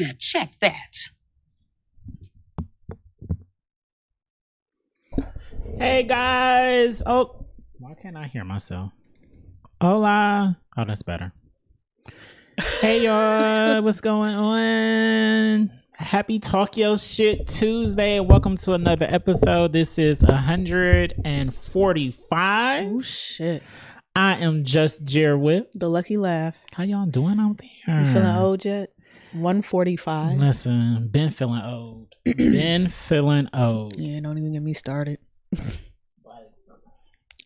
Now check that. Hey guys. Oh, why can't I hear myself? Hola. Oh, that's better. Hey y'all, what's going on? Happy Tokyo Shit Tuesday. Welcome to another episode. This is 145. Oh shit. I am just Jerwith. The Lucky Laugh. How y'all doing out there? You feeling old yet? 145. Listen, been feeling old. Been feeling old. Yeah, don't even get me started.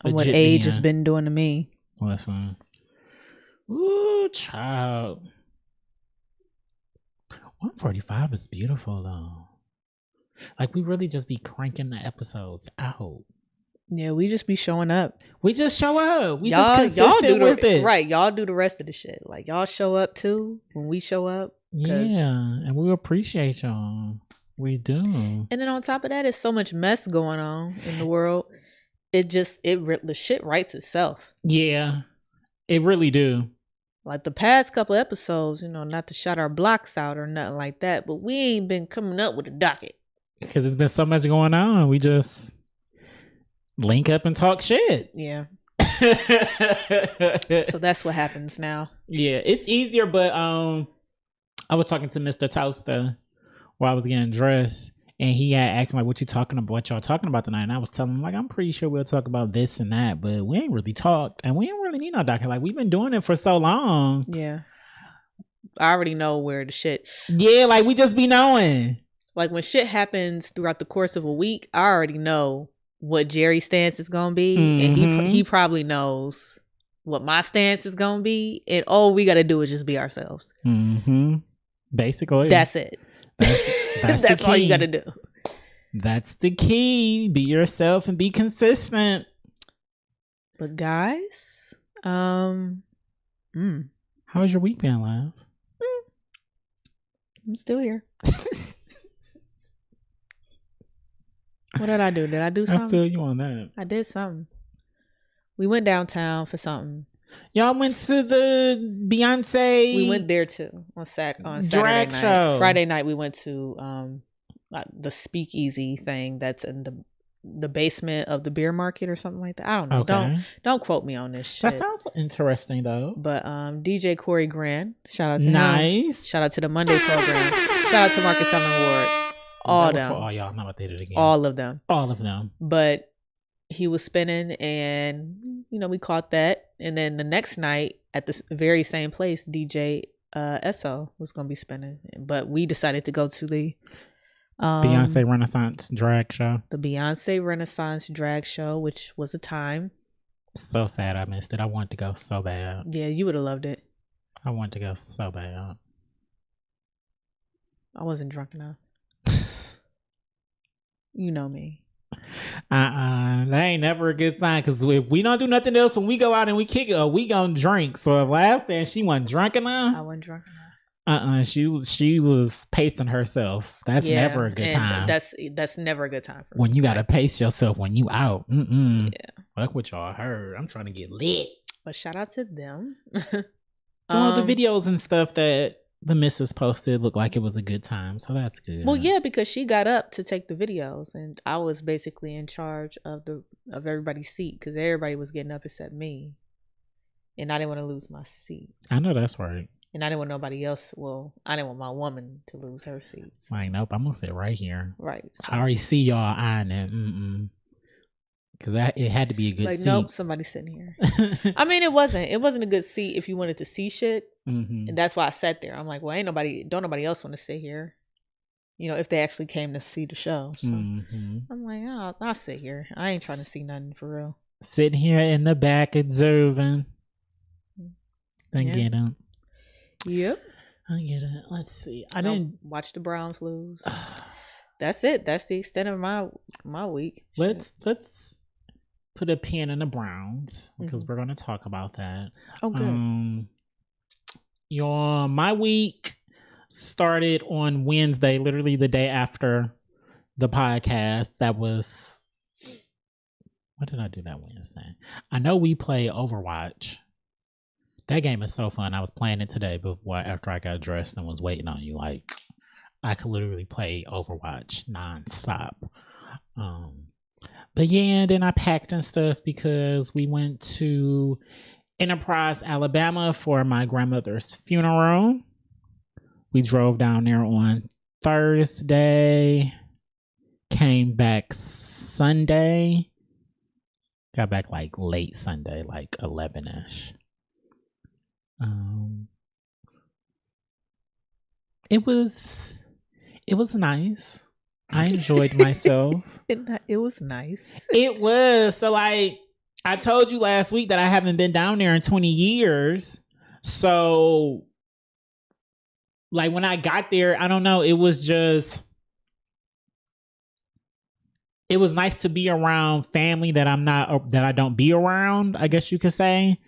What Legit age has being- been doing to me. Listen. Ooh, child. 145 is beautiful though. Like we really just be cranking the episodes out. Yeah, we just be showing up. We just show up. We y'all, just consistent do with the it. right. Y'all do the rest of the shit. Like y'all show up too when we show up. Yeah, and we appreciate y'all. We do. And then on top of that, there's so much mess going on in the world. The shit writes itself. Yeah, it really do. Like the past couple episodes, not to shout our blocks out or nothing like that, but we ain't been coming up with a docket. Because there's been so much going on. We just link up and talk shit. Yeah. So that's what happens now. Yeah, it's easier, but I was talking to Mr. Toaster while I was getting dressed, and he had asked me like, what y'all talking about tonight? And I was telling him like, I'm pretty sure we'll talk about this and that, but we ain't really talked, and we ain't really need no docket. Like we've been doing it for so long. Yeah. I already know where the shit. Yeah, like we just be knowing. Like when shit happens throughout the course of a week, I already know what Jerry's stance is gonna be, and he probably knows what my stance is gonna be, and all we gotta do is just be ourselves. Basically, that's it. That's all you gotta do. That's the key. Be yourself and be consistent. But guys, How's your week been, love? I'm still here. What did I do? Did I do something? I feel you on that. I did something. We went downtown for something. Y'all went to the Beyonce. We went there too on Saturday drag night. Show. Friday night we went to the Speakeasy thing that's in the basement of the beer market or something like that. I don't know. Okay. Don't quote me on this shit. That sounds interesting though. But DJ Corey Grand, shout out to nice. him. Shout out to the Monday program. Shout out to Marcus Allen Ward. All them. For all y'all. I'm not about to hit it again. All of them. All of them. But he was spinning, and we caught that. And then the next night at the very same place, DJ Esso was gonna be spinning, but we decided to go to the Beyonce Renaissance drag show. The Beyonce Renaissance drag show, which was a time. So sad I missed it. I wanted to go so bad. Yeah, you would have loved it. I wanted to go so bad. I wasn't drunk enough. You know me. That ain't never a good sign, because if we don't do nothing else when we go out and we kick it, we gonna drink. So if Lab said she wasn't drunk enough, I wasn't drunk enough. She was pacing herself. That's never a good time. That's never a good time for when me. you gotta pace yourself when you out. Yeah. Fuck what y'all heard. I'm trying to get lit. But shout out to them. All the videos and stuff that the missus posted looked like it was a good time, so that's good. Well, yeah, because she got up to take the videos, and I was basically in charge of everybody's seat, because everybody was getting up except me, and I didn't want to lose my seat. I know that's right. And I didn't want nobody else. Well, I didn't want my woman to lose her seat. Like, nope, I'm gonna sit right here. Right. So. I already see y'all eyeing it. Because it had to be a good seat. Nope, somebody's sitting here. I mean, it wasn't a good seat if you wanted to see shit. And that's why I sat there. I'm like, well, don't nobody else want to sit here. If they actually came to see the show. So I'm like, oh, I'll sit here. I ain't trying to see nothing for real. Sitting here in the back observing. I get it. Yep. I get it. Let's see. I didn't watch the Browns lose. That's it. That's the extent of my week. Let's put a pin in the Browns, because we're going to talk about that. Oh, good. My week started on Wednesday, literally the day after the podcast. That was, what did I do that Wednesday? I know we play Overwatch. That game is so fun. I was playing it today, but after I got dressed and was waiting on you, like I could literally play Overwatch nonstop. But yeah, and then I packed and stuff because we went to Enterprise, Alabama for my grandmother's funeral. We drove down there on Thursday, came back Sunday, got back like late Sunday, like 11ish. It was nice. I enjoyed myself. It was nice. It was. So like I told you last week that I haven't been down there in 20 years. So like when I got there, I don't know, it was nice to be around family that I don't be around, I guess you could say.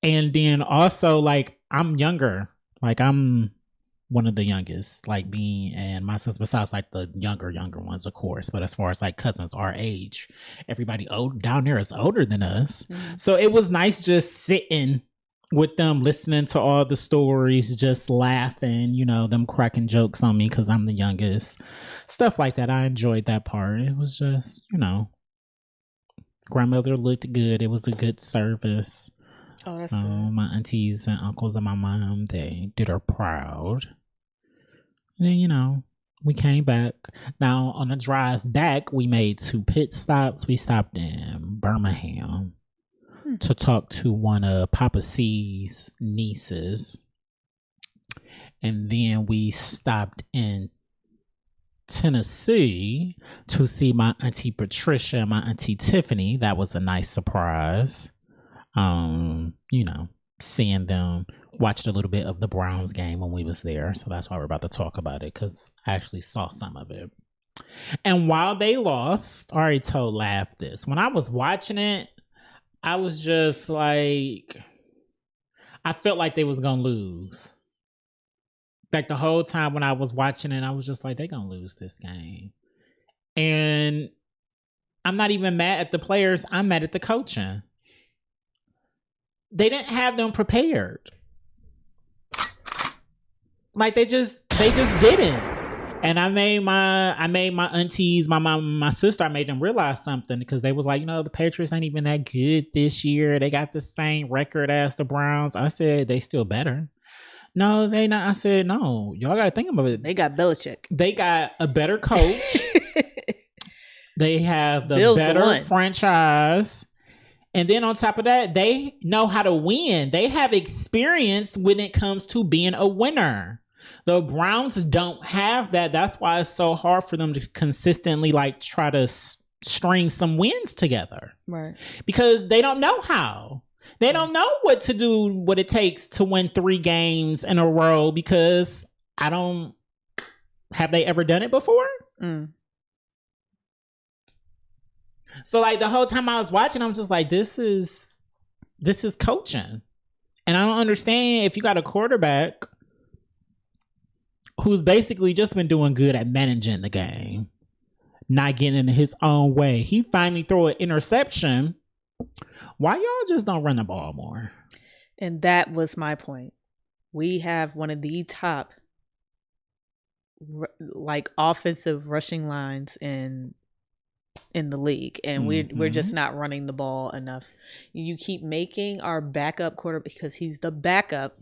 And then also like I'm younger. Like I'm one of the youngest, like me and my sister, besides like the younger ones, of course. But as far as like cousins our age, everybody down there is older than us. Mm-hmm. So it was nice just sitting with them, listening to all the stories, just laughing, you know, them cracking jokes on me because I'm the youngest. Stuff like that. I enjoyed that part. It was just, you know, grandmother looked good. It was a good service. Oh, that's good. My aunties and uncles and my mom, they did her proud. And then, you know, we came back. Now, on the drive back, we made 2 pit stops. We stopped in Birmingham to talk to one of Papa C's nieces. And then we stopped in Tennessee to see my auntie Patricia and my auntie Tiffany. That was a nice surprise. You know, seeing them, watched a little bit of the Browns game when we was there. So that's why we're about to talk about it, because I actually saw some of it. And while they lost, I already told Laugh this. When I was watching it, I was just like, I felt like they was going to lose. Like the whole time when I was watching it, I was just like, they're going to lose this game. And I'm not even mad at the players. I'm mad at the coaching. They didn't have them prepared. Like they just didn't. And I made my aunties, my mom, my sister, I made them realize something, because they was like, you know, the Patriots ain't even that good this year. They got the same record as the Browns. I said, they still better. No, they not. I said, no, y'all got to think about it. They got Belichick. They got a better coach. They have the Bills better franchise. And then on top of that, they know how to win. They have experience when it comes to being a winner. The Browns don't have that. That's why it's so hard for them to consistently like try to string some wins together. Right. Because they don't know how. They don't know what to do, what it takes to win 3 games in a row, because have they ever done it before? So like the whole time I was watching, I'm just like, this is coaching. And I don't understand, if you got a quarterback who's basically just been doing good at managing the game, not getting in his own way. He finally threw an interception. Why y'all just don't run the ball more? And that was my point. We have one of the top like offensive rushing lines in the league, and we're just not running the ball enough. You keep making our backup quarterback, because he's the backup.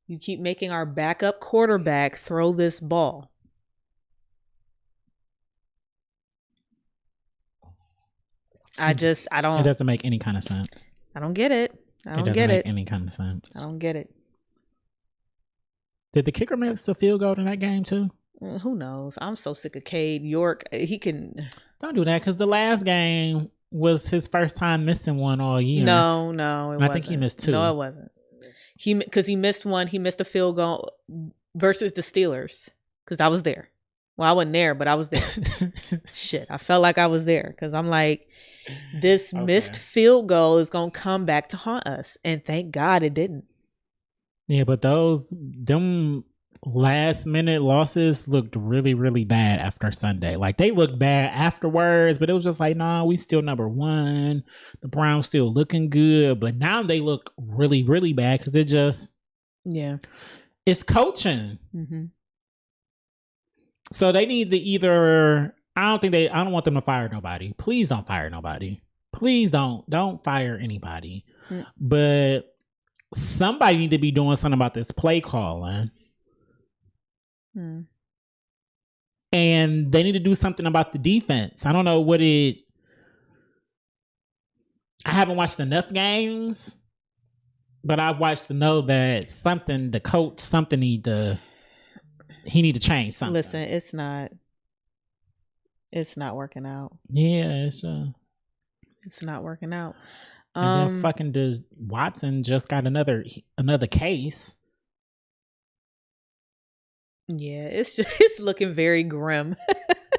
You keep making our backup quarterback throw this ball. I don't. It doesn't make any kind of sense. I don't get it. It doesn't make any kind of sense. I don't get it. Did the kicker miss a field goal in that game too? Who knows? I'm so sick of Cade York. He can. Don't do that, because the last game was his first time missing one all year. No, it wasn't. I think he missed 2. No, it wasn't. Because he missed one. He missed a field goal versus the Steelers, because I was there. Well, I wasn't there, but I was there. Shit, I felt like I was there, because I'm like, this missed field goal is going to come back to haunt us. And thank God it didn't. Yeah, but them last minute losses looked really, really bad after Sunday. Like they looked bad afterwards, but it was just like, nah, we still number one. The Browns still looking good, but now they look really, really bad because it just, it's coaching. Mm-hmm. So they need to either, I don't want them to fire nobody. Please don't fire nobody. Please don't fire anybody. Mm. But somebody need to be doing something about this play calling. And they need to do something about the defense. I don't know I haven't watched enough games, but I've watched to know that the coach, he need to change something. Listen, it's not working out. Yeah, it's not working out. And then fucking Watson just got another case. Yeah, it's looking very grim.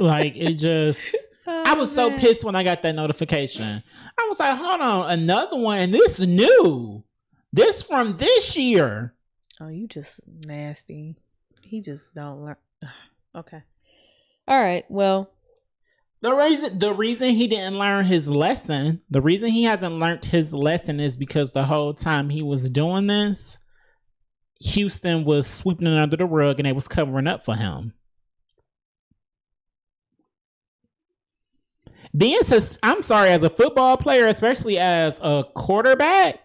Like it just I was so pissed when I got that notification. I was like, hold on, another one, and this is new. This from this year. Oh, you just nasty. He just don't learn. Okay. All right. Well, the reason he didn't learn his lesson, the reason he hasn't learned his lesson is because the whole time he was doing this, Houston was sweeping it under the rug and they was covering up for him. I'm sorry, as a football player, especially as a quarterback,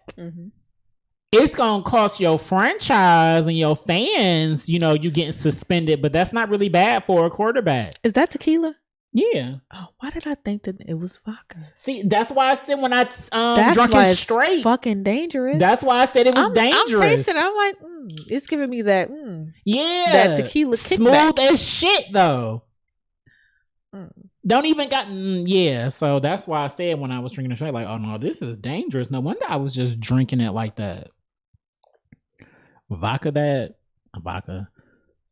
it's going to cost your franchise and your fans, you getting suspended, but that's not really bad for a quarterback. Is that tequila? Yeah. Oh, why did I think that it was vodka? See, that's why I said when I drunk it straight. Fucking dangerous. That's why I said it was dangerous. I'm tasting it. I'm like, it's giving me that. Yeah. That tequila kickback. Smooth as shit, though. Don't even got. Yeah. So that's why I said when I was drinking it straight, like, oh no, this is dangerous. No wonder I was just drinking it like that.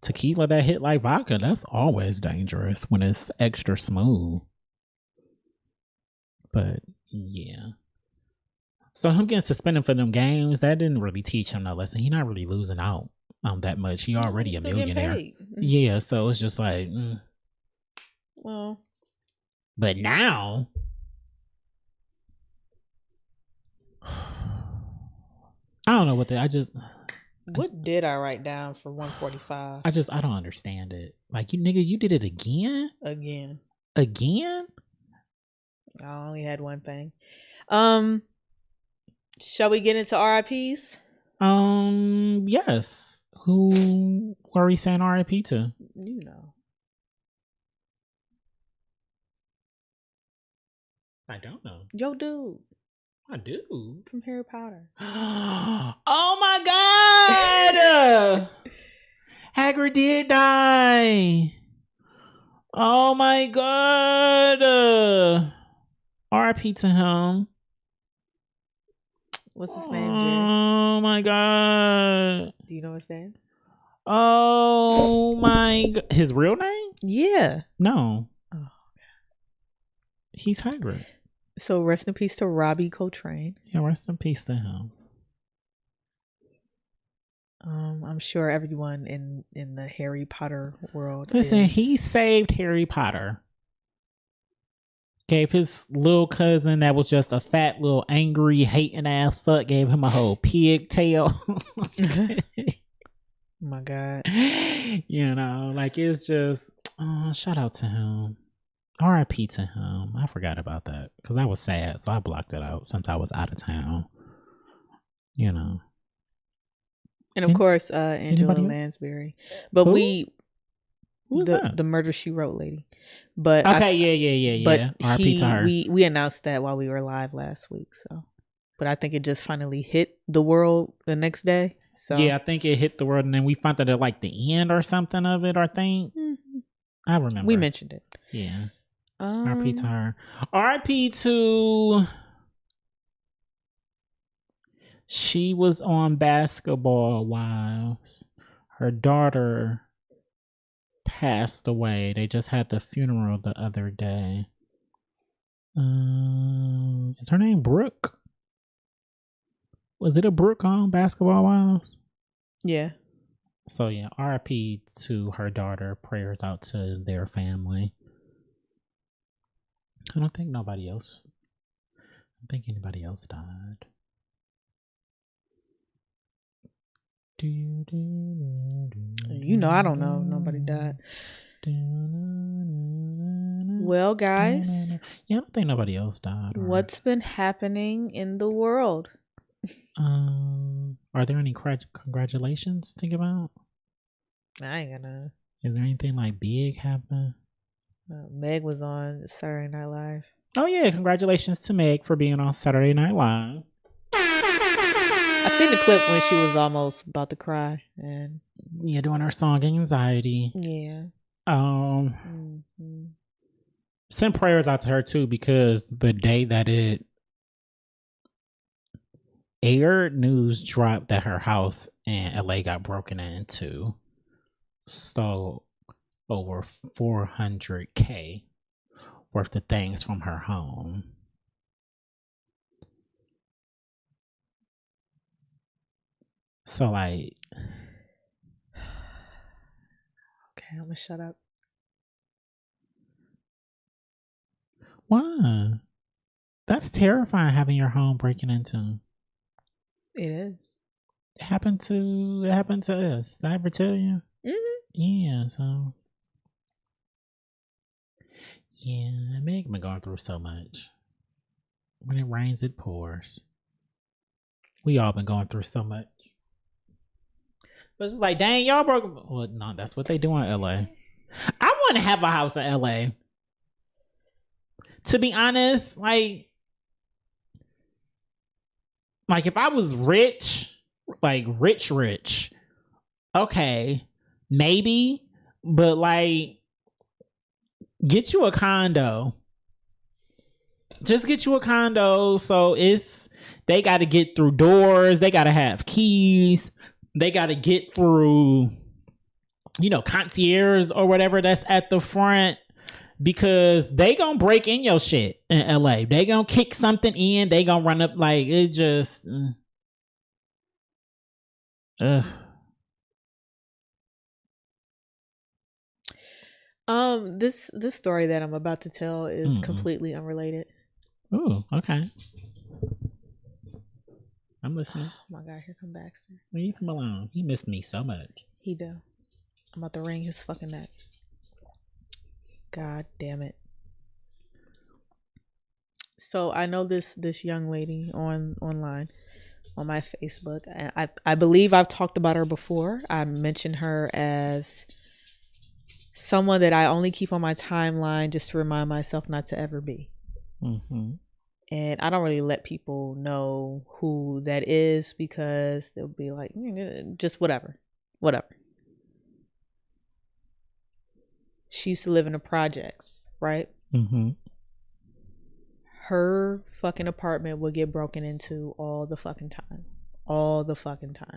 Tequila that hit like vodka, that's always dangerous when it's extra smooth. But yeah. So him getting suspended for them games, that didn't really teach him no lesson. He's not really losing out that much. He already a millionaire. Yeah, so it's just like well. But now I don't know what what did I write down for 145? I don't understand it. Like, you did it again? Again? I only had one thing. Shall we get into RIPs? Yes. Who are we saying RIP to? You know. I don't know. Yo, dude. I do. From Harry Potter. Oh my God! Hagrid did die. Oh my God! RIP to him. What's his name, Jared? Oh my God! Do you know his name? Oh my God! His real name? Yeah. No. Oh, okay. He's Hagrid. So rest in peace to Robbie Coltrane. Yeah, rest in peace to him. I'm sure everyone in the Harry Potter world. Listen, he saved Harry Potter. Gave his little cousin that was just a fat little angry hating ass fuck, gave him a whole pigtail. My God. Like it's just shout out to him. RIP to him. I forgot about that because I was sad, so I blocked it out since I was out of town. And of course, Angela Lansbury. But Who's the Murder She Wrote lady. But okay, yeah. But RIP to her. We announced that while we were live last week. So, but I think it just finally hit the world the next day. So yeah, I think it hit the world, and then we found out at like the end or something of it. I think I remember we mentioned it. Yeah. RIP to her. RIP to. She was on Basketball Wives. Her daughter passed away. They just had the funeral the other day. Is her name Brooke? Was it a Brooke on Basketball Wives? Yeah. So yeah, RIP to her daughter. Prayers out to their family. I don't think anybody else died. You know, I don't know. Nobody died. Well, guys. Yeah, I don't think nobody else died. What's been happening in the world? Are there any congratulations to give out? I ain't gonna. Is there anything like big happen? Meg was on Saturday Night Live. Oh yeah, congratulations to Meg for being on Saturday Night Live. I seen the clip when she was almost about to cry, and yeah, doing her song Anxiety. Yeah. Send prayers out to her too, because the day that it aired, news dropped that her house in LA got broken into, stole over $400K worth of things from her home. So like, okay, I'm gonna shut up. Why? That's terrifying, having your home breaking into. It is. It happened to us. Did I ever tell you? Mm-hmm. Yeah, so yeah, Meg been going through so much. When it rains, it pours. We all been going through so much. But it's like, dang, y'all broke. Well, no, that's what they do in LA. I want to have a house in LA. To be honest, like if I was rich, like rich, okay, maybe, but like, get you a condo. Just get you a condo. So they got to get through doors. They got to have keys. They got to get through, concierge or whatever that's at the front, because they gonna break in your shit in LA. They gonna kick something in. They gonna run up, like, it just. This story that I'm about to tell is completely unrelated. Ooh, okay. I'm listening. Oh my God, here come Baxter. Leave him alone. He missed me so much. He do. I'm about to wring his fucking neck. God damn it. So I know this young lady online on my Facebook, and I believe I've talked about her before. I mentioned her as someone that I only keep on my timeline just to remind myself not to ever be. Mm-hmm. And I don't really let people know who that is, because they'll be like, just whatever. She used to live in the projects, right? Mm-hmm. Her fucking apartment would get broken into all the fucking time,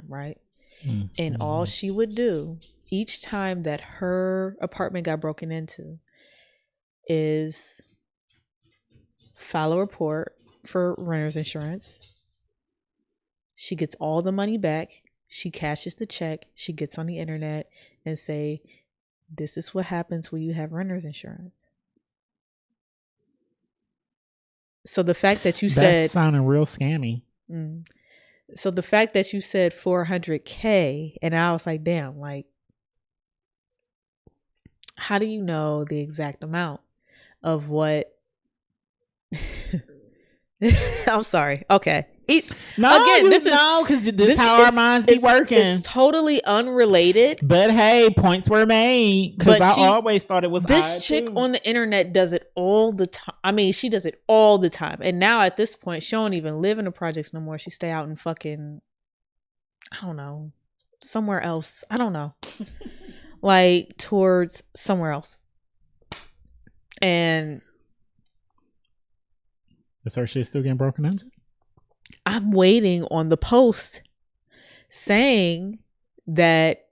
right? Mm-hmm. And all she would do each time that her apartment got broken into is file a report for renter's insurance. She gets all the money back. She cashes the check. She gets on the internet and say, this is what happens when you have renter's insurance. So the fact that you said... That's sounding real scammy. So the fact that you said $400K, and I was like, damn, like, how do you know the exact amount of what... I'm sorry. Okay. Because this is how our minds be working. It's totally unrelated. But hey, points were made, because I always thought it was this chick too. On the internet does it all the time. I mean, she does it all the time. And now at this point, she don't even live in the projects no more. She stay out in fucking, I don't know, somewhere else. I don't know. Like towards somewhere else. And is her shit still getting broken into? I'm waiting on the post saying that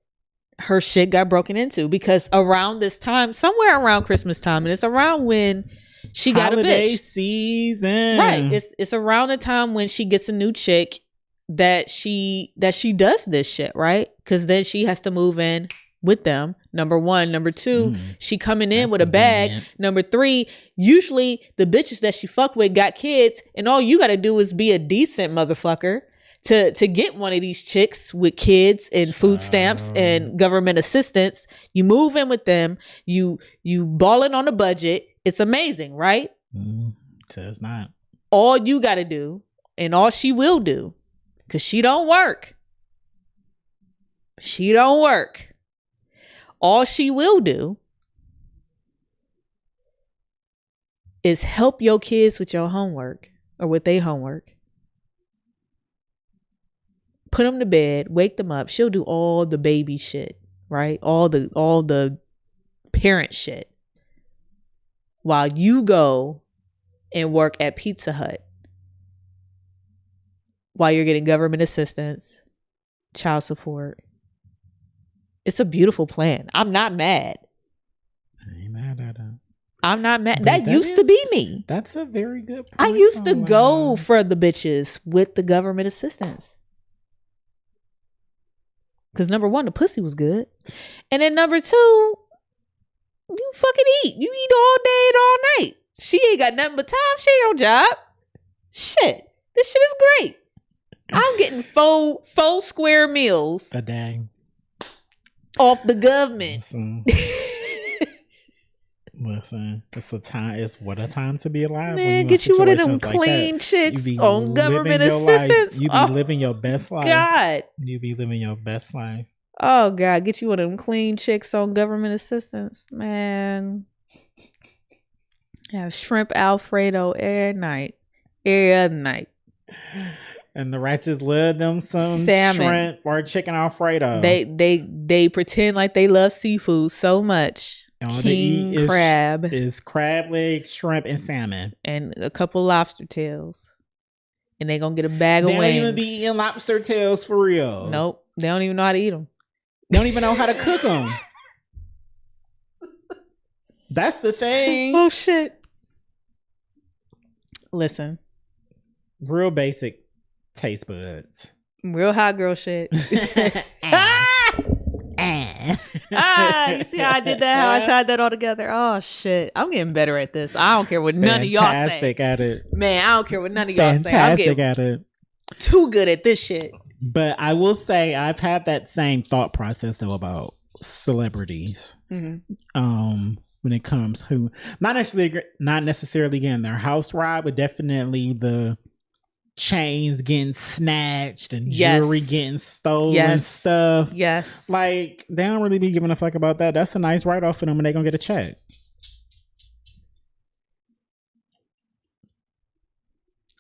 her shit got broken into, because around this time, somewhere around Christmas time, and it's around when she got a bitch. Holiday season. Right. It's around the time when she gets a new chick that she does this shit, right? Because then she has to move in with them. Number one. Number two, she coming in with a bag. Number three, usually the bitches that she fucked with got kids, and all you gotta do is be a decent motherfucker to get one of these chicks with kids and food stamps and government assistance. You move in with them, you balling on a budget. It's amazing, right? So it's not. All you gotta do, and all she will do, because she don't work. She don't work. All she will do is help your kids with your homework or with their homework. Put them to bed, wake them up. She'll do all the baby shit, right? All the parent shit. While you go and work at Pizza Hut. While you're getting government assistance, child support. It's a beautiful plan. I'm not mad. I ain't mad at it. I'm not mad. That used to be me. That's a very good point. I used to go for the bitches with the government assistance. Because number one, the pussy was good. And then number two, you fucking eat. You eat all day and all night. She ain't got nothing but time. She ain't on job. Shit. This shit is great. I'm getting four square meals a day off the government. Listen, it's a time. It's what a time to be alive. Man, get you one of them clean like chicks on government assistance. You be living your best life. God, you be living your best life. Oh God, get you one of them clean chicks on government assistance, man. Have shrimp Alfredo every other night. And the ratchets love them some salmon, shrimp or chicken Alfredo. They pretend like they love seafood so much. All King crab is crab legs, shrimp, and salmon, and a couple lobster tails. And they gonna get a bag of wings. They don't even be eating lobster tails for real. Nope, they don't even know how to eat them. They don't even know how to cook them. That's the thing. Oh shit! Listen, real basic taste buds. Real hot girl shit. You see how I did that? How I tied that all together? Oh shit! I'm getting better at this. I don't care what none of y'all say. Fantastic at it, man. I don't care what none of y'all say. I'm getting at it. Too good at this shit. But I will say I've had that same thought process though about celebrities. Mm-hmm. When it comes to not necessarily getting their house robbed, but definitely the chains getting snatched and jewelry getting stolen and stuff. Yes. Like, they don't really be giving a fuck about that. That's a nice write-off for them and they're gonna get a check.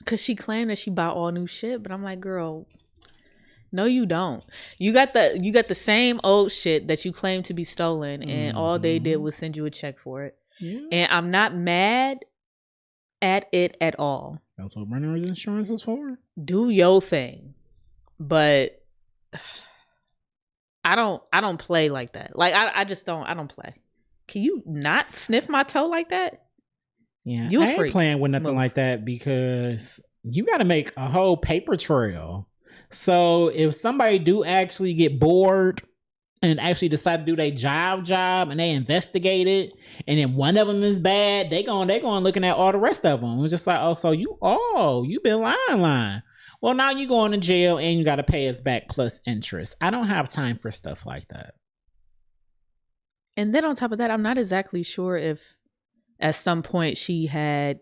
Cause she claimed that she bought all new shit, but I'm like, girl, no, you don't. You got the same old shit that you claim to be stolen, and all they did was send you a check for it. Yeah. And I'm not mad at it at all. That's what renter's insurance is for. Do your thing, but I don't play like that. Like I don't play. Can you not sniff my toe like that? Yeah, I ain't playing with nothing like that because you got to make a whole paper trail. So if somebody do actually get bored and actually decide to do their job and they investigate it, and then one of them is bad, they going looking at all the rest of them. It's just like, you been lying. Well, now you going to jail and you got to pay us back plus interest. I don't have time for stuff like that. And then on top of that, I'm not exactly sure if at some point she had.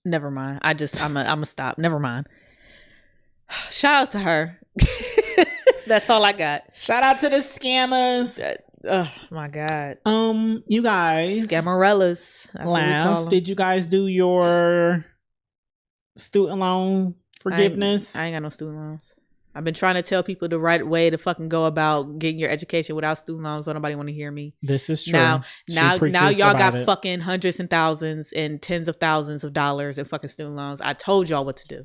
Never mind. I'm a stop. Never mind. Shout out to her. That's all I got. Shout out to the scammers. Oh my God. You guys. Scammerellas. Lounge. Did you guys do your student loan forgiveness? I ain't got no student loans. I've been trying to tell people the right way to fucking go about getting your education without student loans. Don't nobody want to hear me. This is true. Now y'all got fucking hundreds and thousands and tens of thousands of dollars in fucking student loans. I told y'all what to do.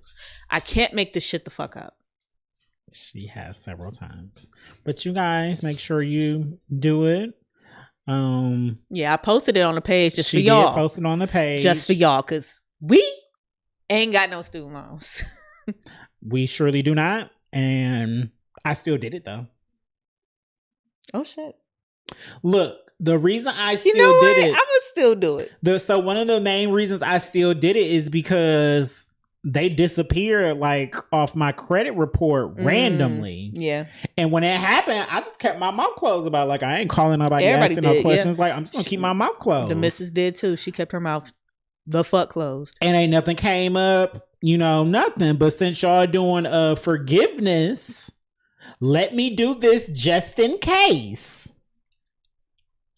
I can't make this shit the fuck up. She has several times. But you guys make sure you do it. Yeah, I posted it on the page just for y'all. She did post it on the page. Just for y'all, because we Ain't got no student loans. We surely do not. And I still did it though. Oh shit. Look, the reason I still did it, I would still do it. So one of the main reasons I still did it is because they disappeared like off my credit report randomly. Yeah. And when it happened, I just kept my mouth closed about it. Like, I ain't calling nobody asking no questions. Yeah. Like, I'm just gonna keep my mouth closed. The missus did too. She kept her mouth the fuck closed. And ain't nothing came up, nothing. But since y'all doing forgiveness, let me do this just in case.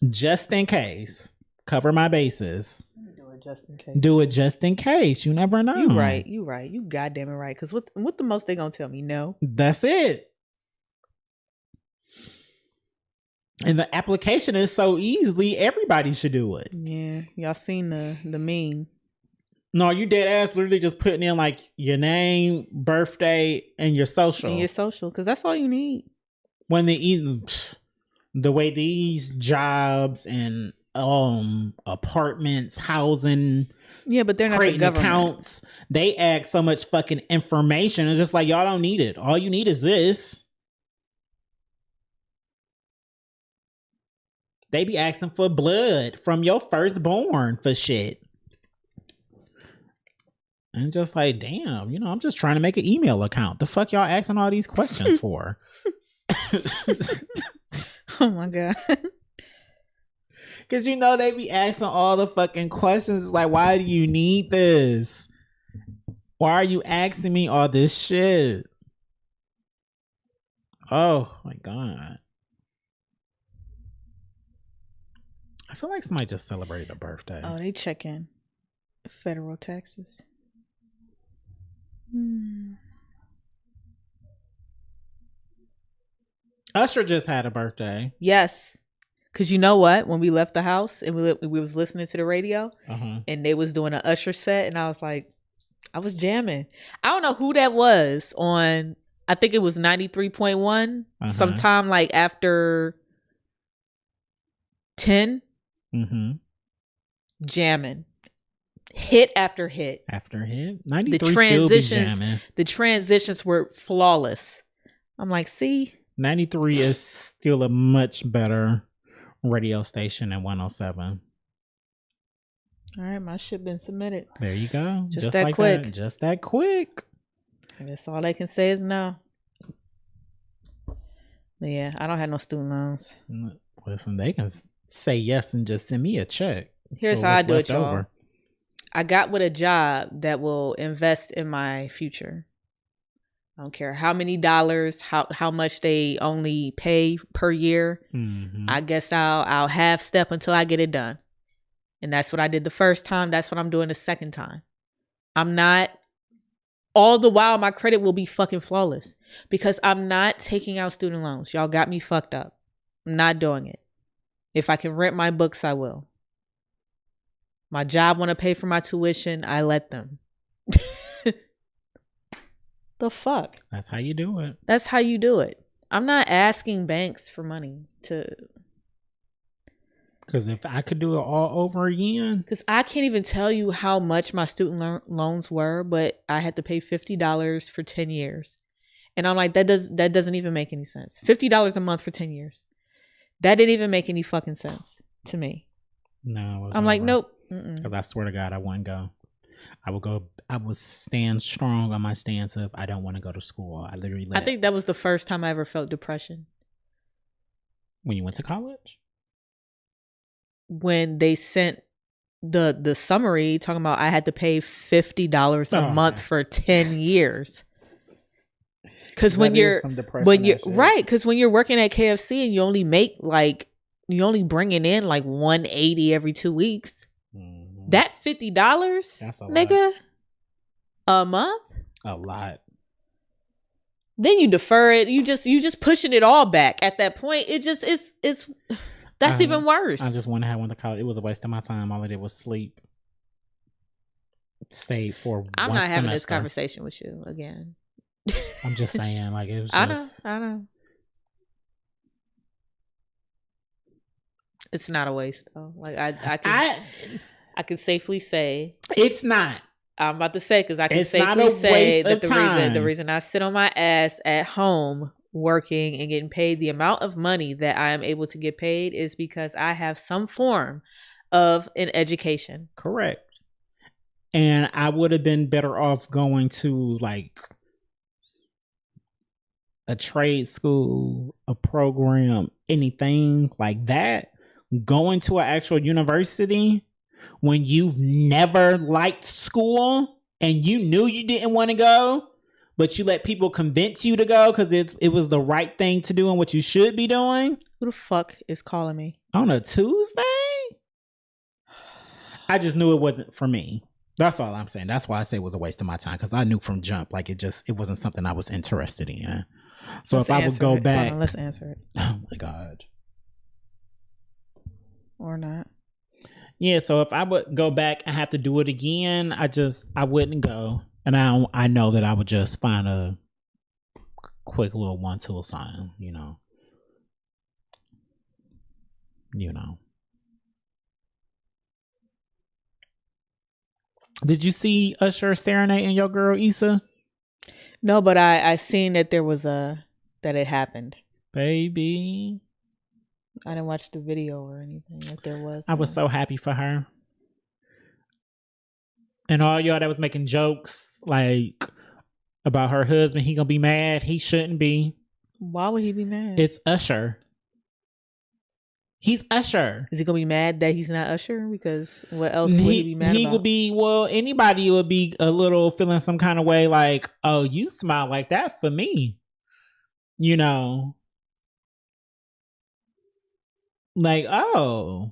Just in case. Cover my bases. Just in case. Do it just in case. You never know. You right. You goddamn it right. Because what the most they gonna tell me? No. That's it. And the application is so easily, everybody should do it. Yeah. Y'all seen the meme. No, you dead ass literally just putting in like your name, birthday, and your social. Because that's all you need. When the way these jobs and apartments, housing, but they're not the government. Accounts, they add so much fucking information. It's just like, y'all don't need it. All you need is this. They be asking for blood from your firstborn for shit. And just like, damn, I'm just trying to make an email account. The fuck y'all asking all these questions for? Oh my God. Because they be asking all the fucking questions. It's like, why do you need this? Why are you asking me all this shit? Oh my God. I feel like somebody just celebrated a birthday. Oh, they check in federal taxes. Usher just had a birthday. Yes. Because you know what? When we left the house and we was listening to the radio and they was doing an Usher set and I was like, I was jamming. I don't know who that was on, I think it was 93.1 sometime like after 10. Jamming. Hit after hit. After hit? 93 still be jamming. The transitions were flawless. I'm like, see? 93 is still a much better radio station than 107. All right, my shit been submitted. There you go. Just that like quick. Just that quick. I guess all they can say is no. But yeah, I don't have no student loans. Listen, they can say yes and just send me a check. Here's how I do it, y'all. I got with a job that will invest in my future. I don't care how many dollars, how much they only pay per year. I guess I'll half step until I get it done. And that's what I did the first time. That's what I'm doing the second time. I'm not, all the while my credit will be fucking flawless because I'm not taking out student loans. Y'all got me fucked up. I'm not doing it. If I can rent my books, I will. My job want to pay for my tuition, I let them. The fuck? That's how you do it. That's how you do it. I'm not asking banks for money to... Because if I could do it all over again... Because I can't even tell you how much my student loans were, but I had to pay $50 for 10 years. And I'm like, that doesn't even make any sense. $50 a month for 10 years. That didn't even make any fucking sense to me. No. I'm like, nope. Because I swear to God, I wouldn't go. I would stand strong on my stance of I don't want to go to school. I think that was the first time I ever felt depression. When you went to college? When they sent the summary talking about I had to pay $50 a month for 10 years. Because when you're right, because when you're working at KFC and you only bringing in like $180 every 2 weeks, that $50, nigga, a month, a lot. Then you defer it. You just pushing it all back. At that point, it's that's even worse. I just went ahead and went to college. It was a waste of my time. All I did was sleep. Stayed for I'm one not having semester. This conversation with you again. I'm just saying, like, it was I know. It's not a waste though. Like I can safely say it's not. I'm about to say, because I can safely say that the reason I sit on my ass at home working and getting paid the amount of money that I am able to get paid is because I have some form of an education. Correct. And I would have been better off going to like a trade school, a program, anything like that. Going to an actual university when you've never liked school and you knew you didn't want to go, but you let people convince you to go because it was the right thing to do and what you should be doing. Who the fuck is calling me? On a Tuesday? I just knew it wasn't for me. That's all I'm saying. That's why I say it was a waste of my time, because I knew from jump, like it wasn't something I was interested in. So if I would go back. Let's answer it. Oh my God. Or not. Yeah, so if I would go back and have to do it again, I wouldn't go. And I know that I would just find a quick little 1-2 sign, you know. Did you see Usher serenading your girl Issa? No, but I seen that that it happened. Baby. I didn't watch the video or anything like there was. I was so happy for her. And all y'all that was making jokes like about her husband, he gonna be mad. He shouldn't be. Why would he be mad? It's Usher. He's Usher. Is he gonna be mad that he's not Usher? Because what else would he be mad about? He would be, well, anybody would be a little feeling some kind of way like, oh, you smile like that for me. You know. Like, oh.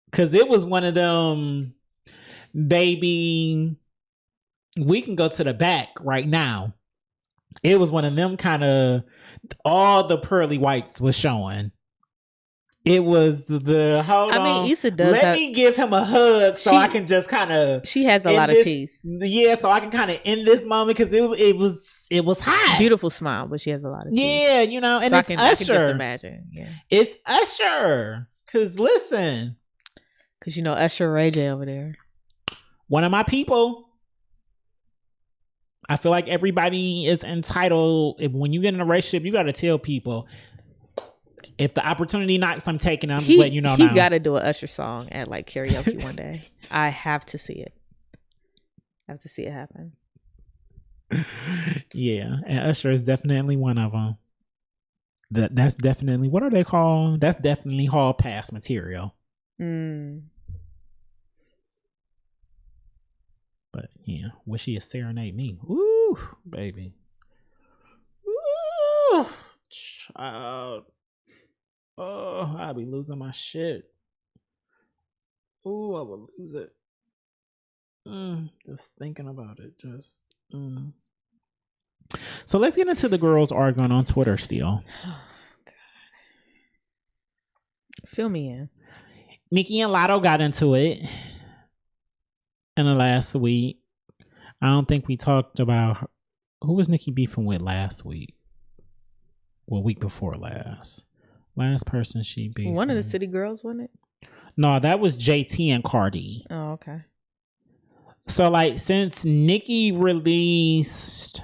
Because it was one of them, baby, we can go to the back right now. It was one of them kind of, all the pearly whites was showing. It was the Issa does. Let me give him a hug so I can just kind of. She has a lot of teeth. Yeah, so I can kind of end this moment because it was hot. Beautiful smile, but she has a lot of teeth. Yeah, you know, and so it's Usher. I can just imagine. Yeah, it's Usher. Cause listen, cause Usher Ray J over there, one of my people. I feel like everybody is entitled. When you get in a relationship, you got to tell people. If the opportunity knocks, I'm taking it. I'm just letting you know now. He got to do an Usher song at like karaoke one day. I have to see it. I have to see it happen. Yeah, and Usher is definitely one of them. That's definitely, what are they called? That's definitely hall pass material. But yeah, wish he would serenade me. Ooh, baby. Ooh, child. Oh, I'll be losing my shit. Ooh, I will lose it. Just thinking about it. So let's get into the girls arguing on Twitter still. Oh, God. Fill me in. Nicki and Latto got into it in the last week. I don't think we talked about who was Nicki beefing with last week. Well, week before last. Last person she beat. One of the city girls, wasn't it? No, that was JT and Cardi. Oh, okay. So, like, since Nicki released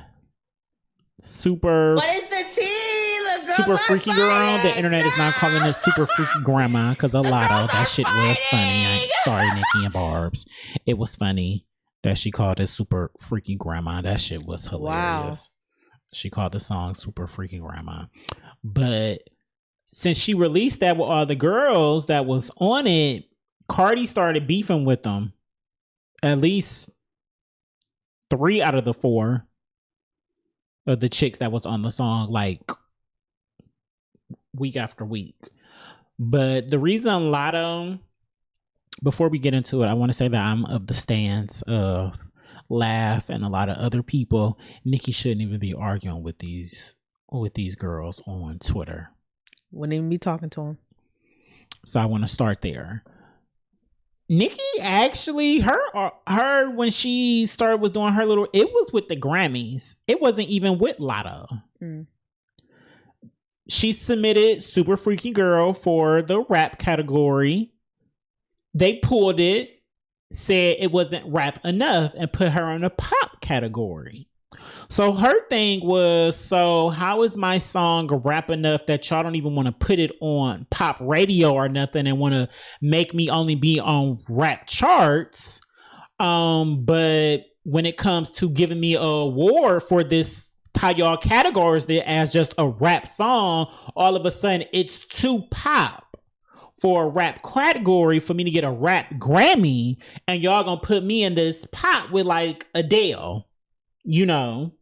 Super... What is the tea? Super Freaky Girl, the internet is now calling it Super Freaky Grandma because a lot of that shit was funny. Sorry, Nicki and Barbs. It was funny that she called it Super Freaky Grandma. That shit was hilarious. Wow. She called the song Super Freaky Grandma. But... since she released that with all the girls that was on it, Cardi started beefing with them. At least 3 out of the 4 of the chicks that was on the song, like week after week. But the reason Latto, before we get into it, I want to say that I'm of the stance of Laugh and a lot of other people. Nicki shouldn't even be arguing with these girls on Twitter. Wouldn't even be talking to him. So I want to start there. Nicki actually, her when she was doing her little, it was with the Grammys. It wasn't even with Latto. She submitted Super Freaky Girl for the rap category. They pulled it. said it wasn't rap enough and put her in a pop category. So her thing was, so how is my song rap enough that y'all don't even want to put it on pop radio or nothing and want to make me only be on rap charts? But when it comes to giving me an award for this, how y'all categorize it as just a rap song, all of a sudden it's too pop for a rap category for me to get a rap Grammy, and y'all gonna put me in this pot with like Adele, you know?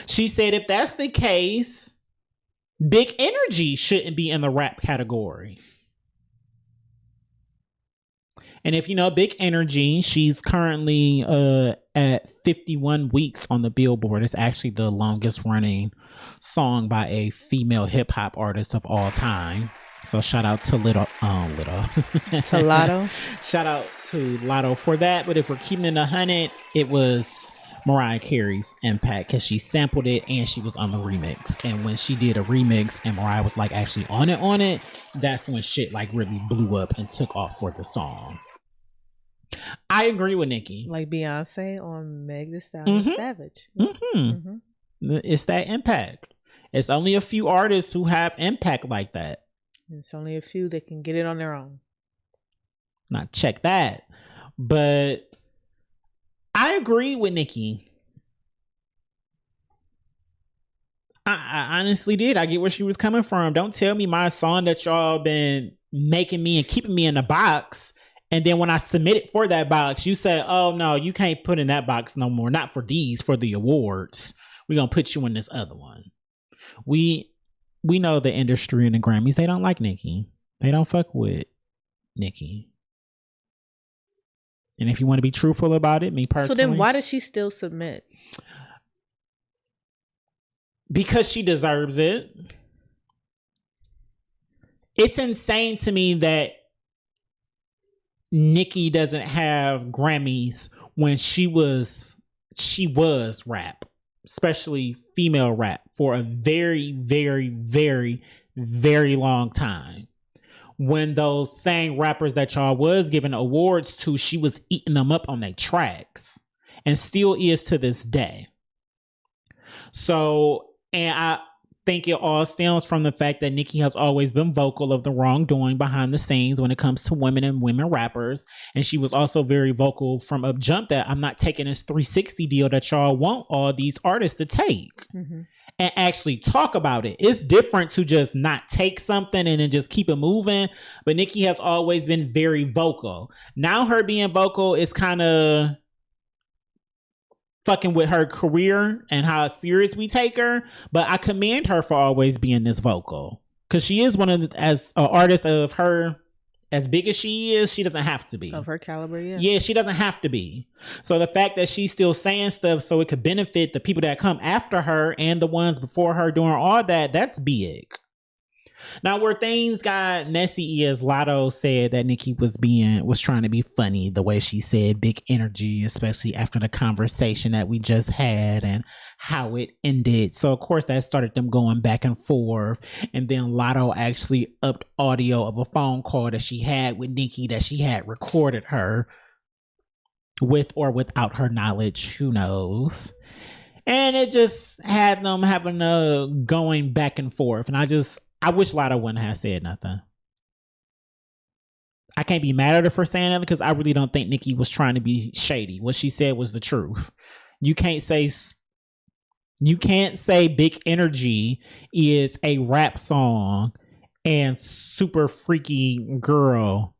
She said if that's the case, Big Energy shouldn't be in the rap category. And if you know Big Energy, she's currently at 51 weeks on the Billboard. It's actually the longest running song by a female hip hop artist of all time. So shout out to Little. To Latto. Shout out to Latto for that. But if we're keeping it 100, it was Mariah Carey's Impact, because she sampled it and she was on the remix. And when she did a remix and Mariah was like actually on it, that's when shit like really blew up and took off for the song. I agree with Nicki. Like Beyonce on Meg Thee Stallion Savage. It's that impact. It's only a few artists who have impact like that. It's only a few that can get it on their own. Now check that. But I agree with Nicki. I honestly did. I get where she was coming from. Don't tell me my song that y'all been making me and keeping me in a box, and then when I submit it for that box, you say, oh no, you can't put in that box no more. Not for these, for the awards. We're going to put you in this other one. We know the industry and the Grammys, they don't like Nicki. They don't fuck with Nicki. And if you want to be truthful about it, me personally. So then why does she still submit? Because she deserves it. It's insane to me that Nicki doesn't have Grammys when she was rap, especially female rap, for a very, very, very, very long time. When those same rappers that y'all was giving awards to, she was eating them up on their tracks, and still is to this day. So, and I think it all stems from the fact that Nicki has always been vocal of the wrongdoing behind the scenes when it comes to women and women rappers. And she was also very vocal from up jump that I'm not taking this 360 deal that y'all want all these artists to take. And actually talk about it. It's different to just not take something and then just keep it moving. But Nicki has always been very vocal. Now her being vocal is kind of fucking with her career and how serious we take her. But I commend her for always being this vocal, because she is one of the, as an artist of her, as big as she is, she doesn't have to be. Of her caliber, yeah. Yeah, she doesn't have to be. So the fact that she's still saying stuff so it could benefit the people that come after her and the ones before her doing all that, that's big. Now, where things got messy is Latto said that Nicki was trying to be funny the way she said Big Energy, especially after the conversation that we just had and how it ended. So of course that started them going back and forth. And then Latto actually upped audio of a phone call that she had with Nicki that she had recorded her with or without her knowledge, who knows. And it just had them having a going back and forth. And I wish Latto wouldn't have said nothing. I can't be mad at her for saying that, because I really don't think Nicki was trying to be shady. What she said was the truth. You can't say Big Energy is a rap song and Super Freaky Girl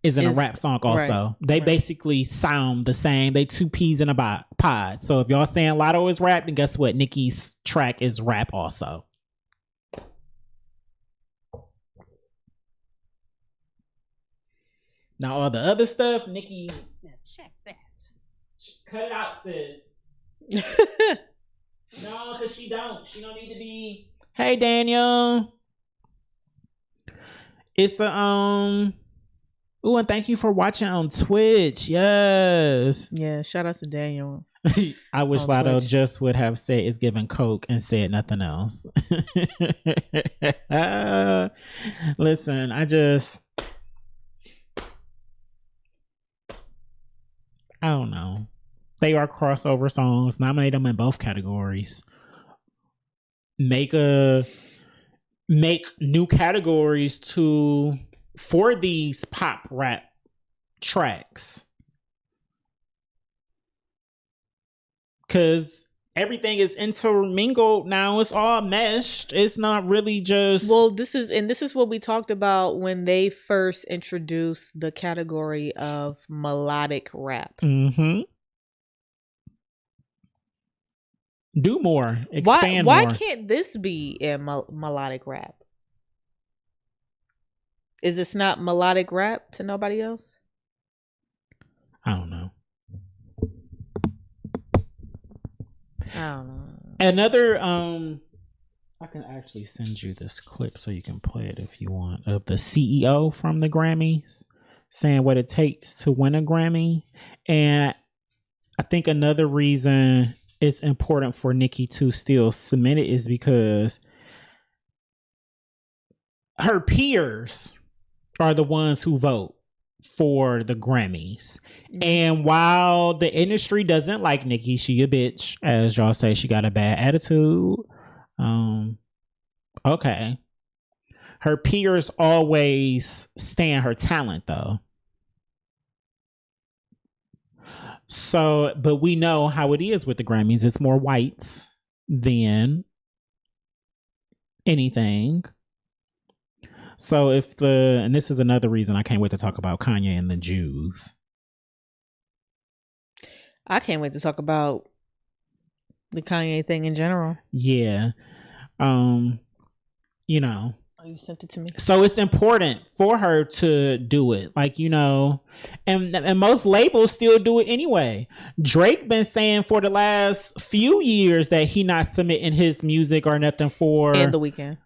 isn't a rap song also. Right, they basically sound the same. They two peas in a pod. So if y'all saying Latto is rap, then guess what? Nicki's track is rap also. Now all the other stuff, Nicki. Now check that. Cut it out, sis. No, because she don't. She don't need to be. Hey, Daniel. It's a Ooh, and thank you for watching on Twitch. Yes. Yeah, shout out to Daniel. I wish Latto just would have said it's giving coke and said nothing else. Listen, I don't know. They are crossover songs. Nominate them in both categories. Make new categories for these pop rap tracks. Cause everything is intermingled now. It's all meshed. It's not really just. Well, this is what we talked about when they first introduced the category of melodic rap. Mm-hmm. Do more. Expand why more. Why can't this be in melodic rap? Is this not melodic rap to nobody else? I don't know. I don't know. Another I can actually send you this clip so you can play it if you want, of the CEO from the Grammys saying what it takes to win a Grammy. And I think another reason it's important for Nicki to still submit it is because her peers are the ones who vote for the Grammys. And while the industry doesn't like Nicki, she a bitch, as y'all say, she got a bad attitude. Okay. Her peers always stand her talent though. So, but we know how it is with the Grammys. It's more whites than anything. So and this is another reason I can't wait to talk about Kanye and the Jews. I can't wait to talk about the Kanye thing in general. Yeah. You know. Oh, you sent it to me. So it's important for her to do it. Like, you know, and most labels still do it anyway. Drake been saying for the last few years that he not submitting his music or nothing for And The Weeknd.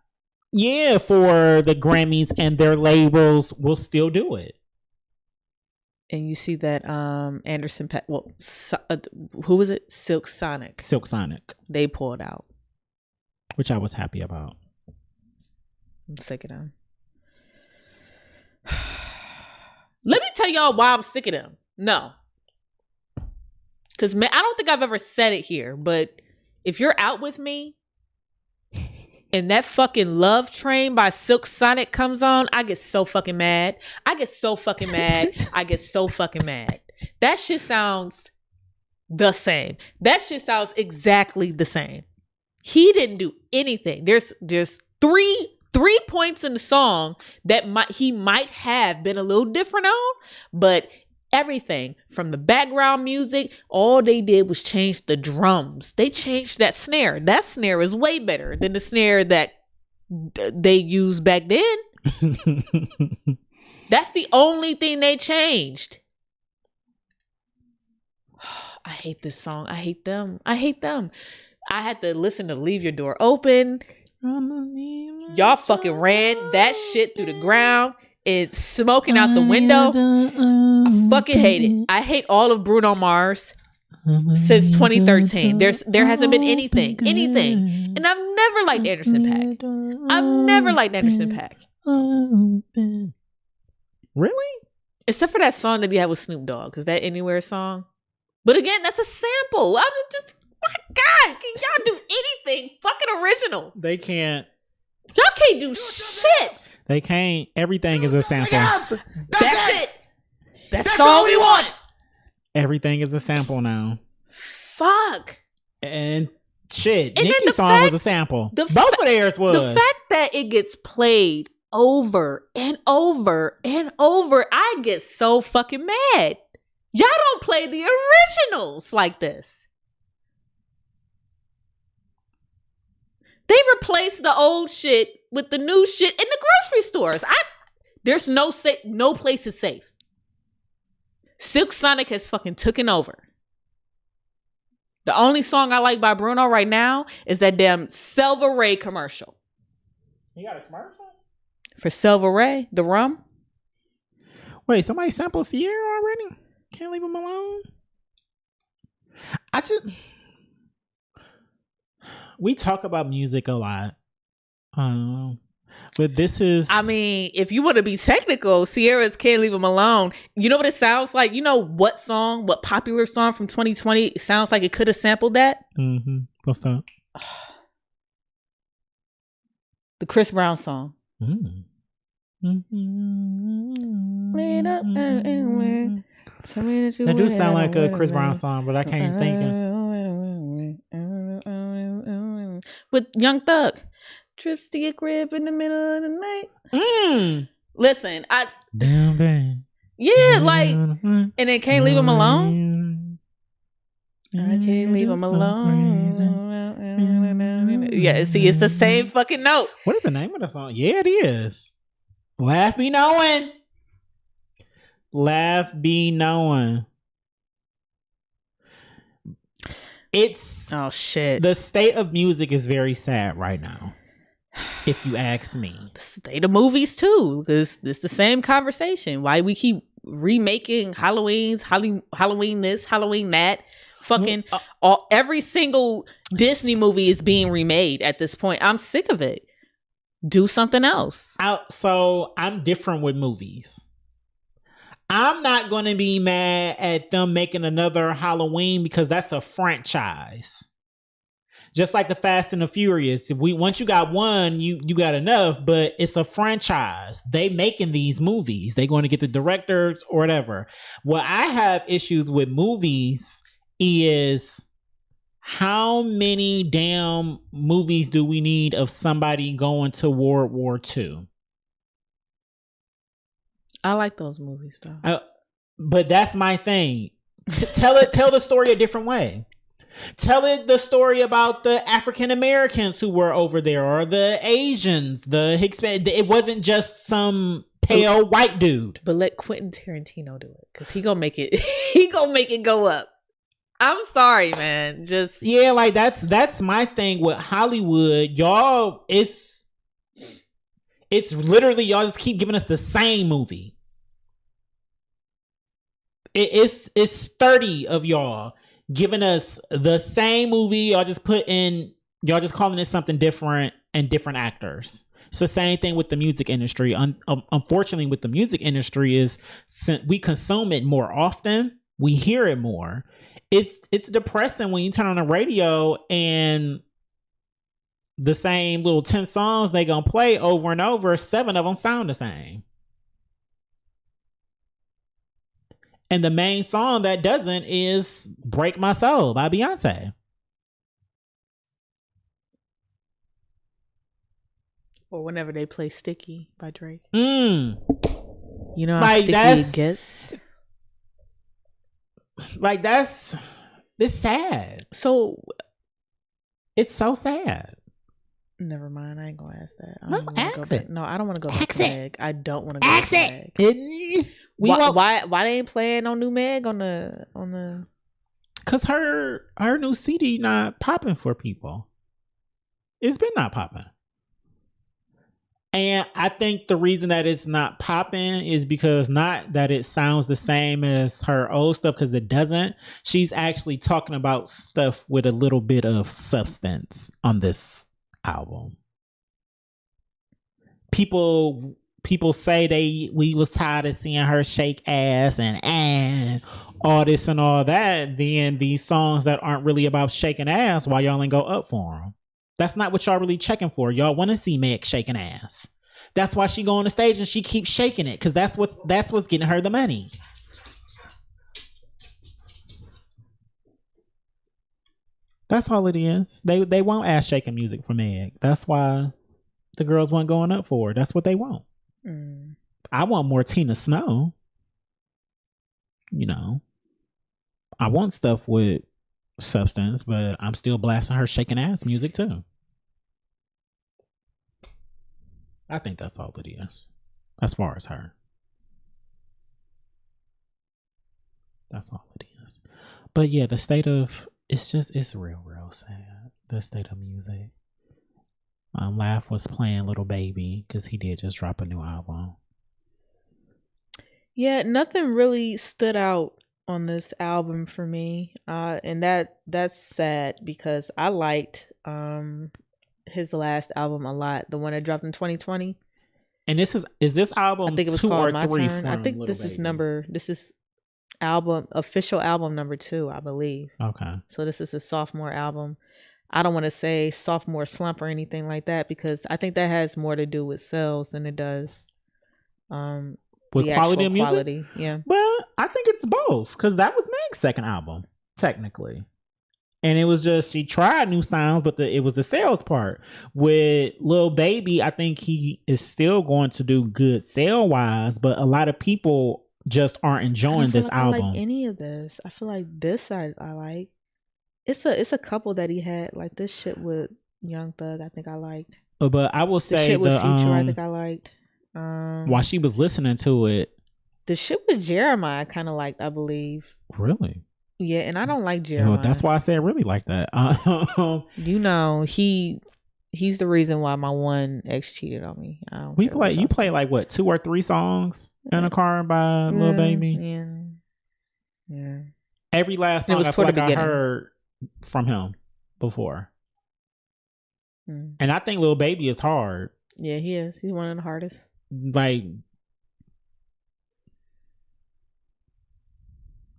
Yeah, for the Grammys, and their labels will still do it. And you see that Anderson Paak, who was it? Silk Sonic. They pulled out. Which I was happy about. I'm sick of them. Let me tell y'all why I'm sick of them. No. Because I don't think I've ever said it here, but if you're out with me and that fucking Love Train by Silk Sonic comes on, I get so fucking mad. That shit sounds the same. That shit sounds exactly the same. He didn't do anything. There's three points in the song that he might have been a little different on, but everything from the background music, all they did was change the drums. They changed that snare. That snare is way better than the snare that they used back then. That's the only thing they changed. I hate this song. I hate them. I had to listen to Leave Your Door Open. Y'all fucking ran that shit through the ground. It's smoking out the window. I fucking hate it. I hate all of Bruno Mars since 2013. There hasn't been anything. And I've never liked Anderson .Paak. Really? Except for that song that he had with Snoop Dogg. Is that Anywhere song? But again, that's a sample. I'm just, my God, can y'all do anything fucking original? They can't. Y'all can't do shit. They can't. Everything is a sample. That's it. That's all we want. Everything is a sample now. Fuck. And shit, Nicki's song was a sample. Both of theirs was. The fact that it gets played over and over and over, I get so fucking mad. Y'all don't play the originals like this. They replaced the old shit with the new shit in the grocery stores. There's no place is safe. Silk Sonic has fucking taken over. The only song I like by Bruno right now is that damn Selva Ray commercial. He got a commercial? For Selva Ray, the rum. Wait, somebody sampled Sierra already? Can't leave him alone? We talk about music a lot. But this is... I mean, if you want to be technical, Sierra's Can't Leave Him Alone. You know what it sounds like? You know what popular song from 2020 sounds like it could have sampled that? Mm-hmm. What's that? The Chris Brown song. Mm. That do sound like a Chris Brown song, but I can't think of... With Young Thug. Trips to your crib in the middle of the night. Listen, Damn bad. Yeah, like, and then Can't Leave Him Alone. I can't leave him alone. Yeah, see, it's the same fucking note. What is the name of the song? Yeah, it is. Laugh Be Knowing. Laugh Be Knowing. It's... Oh, shit. The state of music is very sad right now, if you ask me. The state of movies, too, because it's the same conversation. Why we keep remaking Halloween this, Halloween that. Fucking every single Disney movie is being remade at this point. I'm sick of it. Do something else. So I'm different with movies. I'm not going to be mad at them making another Halloween because that's a franchise. Just like the Fast and the Furious. Once you got one, you got enough, but it's a franchise. They making these movies. They going to get the directors or whatever. What I have issues with movies is how many damn movies do we need of somebody going to World War II? I like those movies though. But that's my thing. Tell the story a different way. Tell it the story about the African Americans who were over there, or the Asians, the Hispanic. It wasn't just some pale white dude. But let Quentin Tarantino do it, because he gonna make it. He gonna make it go up. I'm sorry, man. Just yeah, like that's my thing with Hollywood. Y'all, it's literally y'all just keep giving us the same movie. It's 30 of y'all giving us the same movie. Y'all just calling it something different and different actors. It's the same thing with the music industry. Unfortunately, with the music industry is we consume it more often. We hear it more. It's depressing when you turn on the radio and the same little 10 songs they gonna play over and over, 7 of them sound the same. And the main song that doesn't is Break My Soul by Beyonce. Or whenever they play Sticky by Drake. You know how sticky it gets? Like it's sad. So it's so sad. Never mind. I ain't gonna ask that. Ask it. No, I don't want to go back to Meg. I don't want to go back to Meg. Why they ain't playing on new Meg on the? Cause her new CD not popping for people. It's been not popping. And I think the reason that it's not popping is because not that it sounds the same as her old stuff, because it doesn't. She's actually talking about stuff with a little bit of substance on this album. People say we was tired of seeing her shake ass and all this and all that. Then these songs that aren't really about shaking ass, why y'all ain't go up for them? That's not what y'all really checking for. Y'all want to see Meg shaking ass. That's why she go on the stage and she keeps shaking it, because that's what's getting her the money. That's all it is. They want ass shaking music from Meg. That's why the girls weren't going up for her. That's what they want. I want more Tina Snow. You know, I want stuff with substance, but I'm still blasting her shaking ass music too. I think that's all it is, as far as her. That's all it is. But yeah, the state of it's real sad. The state of music. Laugh was playing Little Baby because he did just drop a new album. Yeah, nothing really stood out on this album for me, and that's sad because I liked his last album a lot. The one that dropped in 2020. And is this album I think it was 2 called or My 3 Turn. I think this is official album number 2, I believe. Okay. So this is a sophomore album. I don't want to say sophomore slump or anything like that because I think that has more to do with sales than it does with quality of music. Quality, yeah. Well, I think it's both because that was Meg's second album technically, and it was just she tried new sounds, but it was the sales part. With Lil Baby, I think he is still going to do good sale wise, but a lot of people just aren't enjoying this album. I like any of this. I feel like this I like. It's a couple that he had, like this shit with Young Thug. I think I liked. But I will say the shit with Future. I think I liked. While she was listening to it, the shit with Jeremiah I kind of liked. I believe. Really? Yeah, and I don't like Jeremiah. Well, that's why I say I really like that. You know, he's the reason why my one ex cheated on me. You play like what 2 or 3 songs in a car by Lil Baby. Yeah. Every last song I feel like I heard from him before. And I think Lil Baby is hard. Yeah, he is. He's one of the hardest. Like,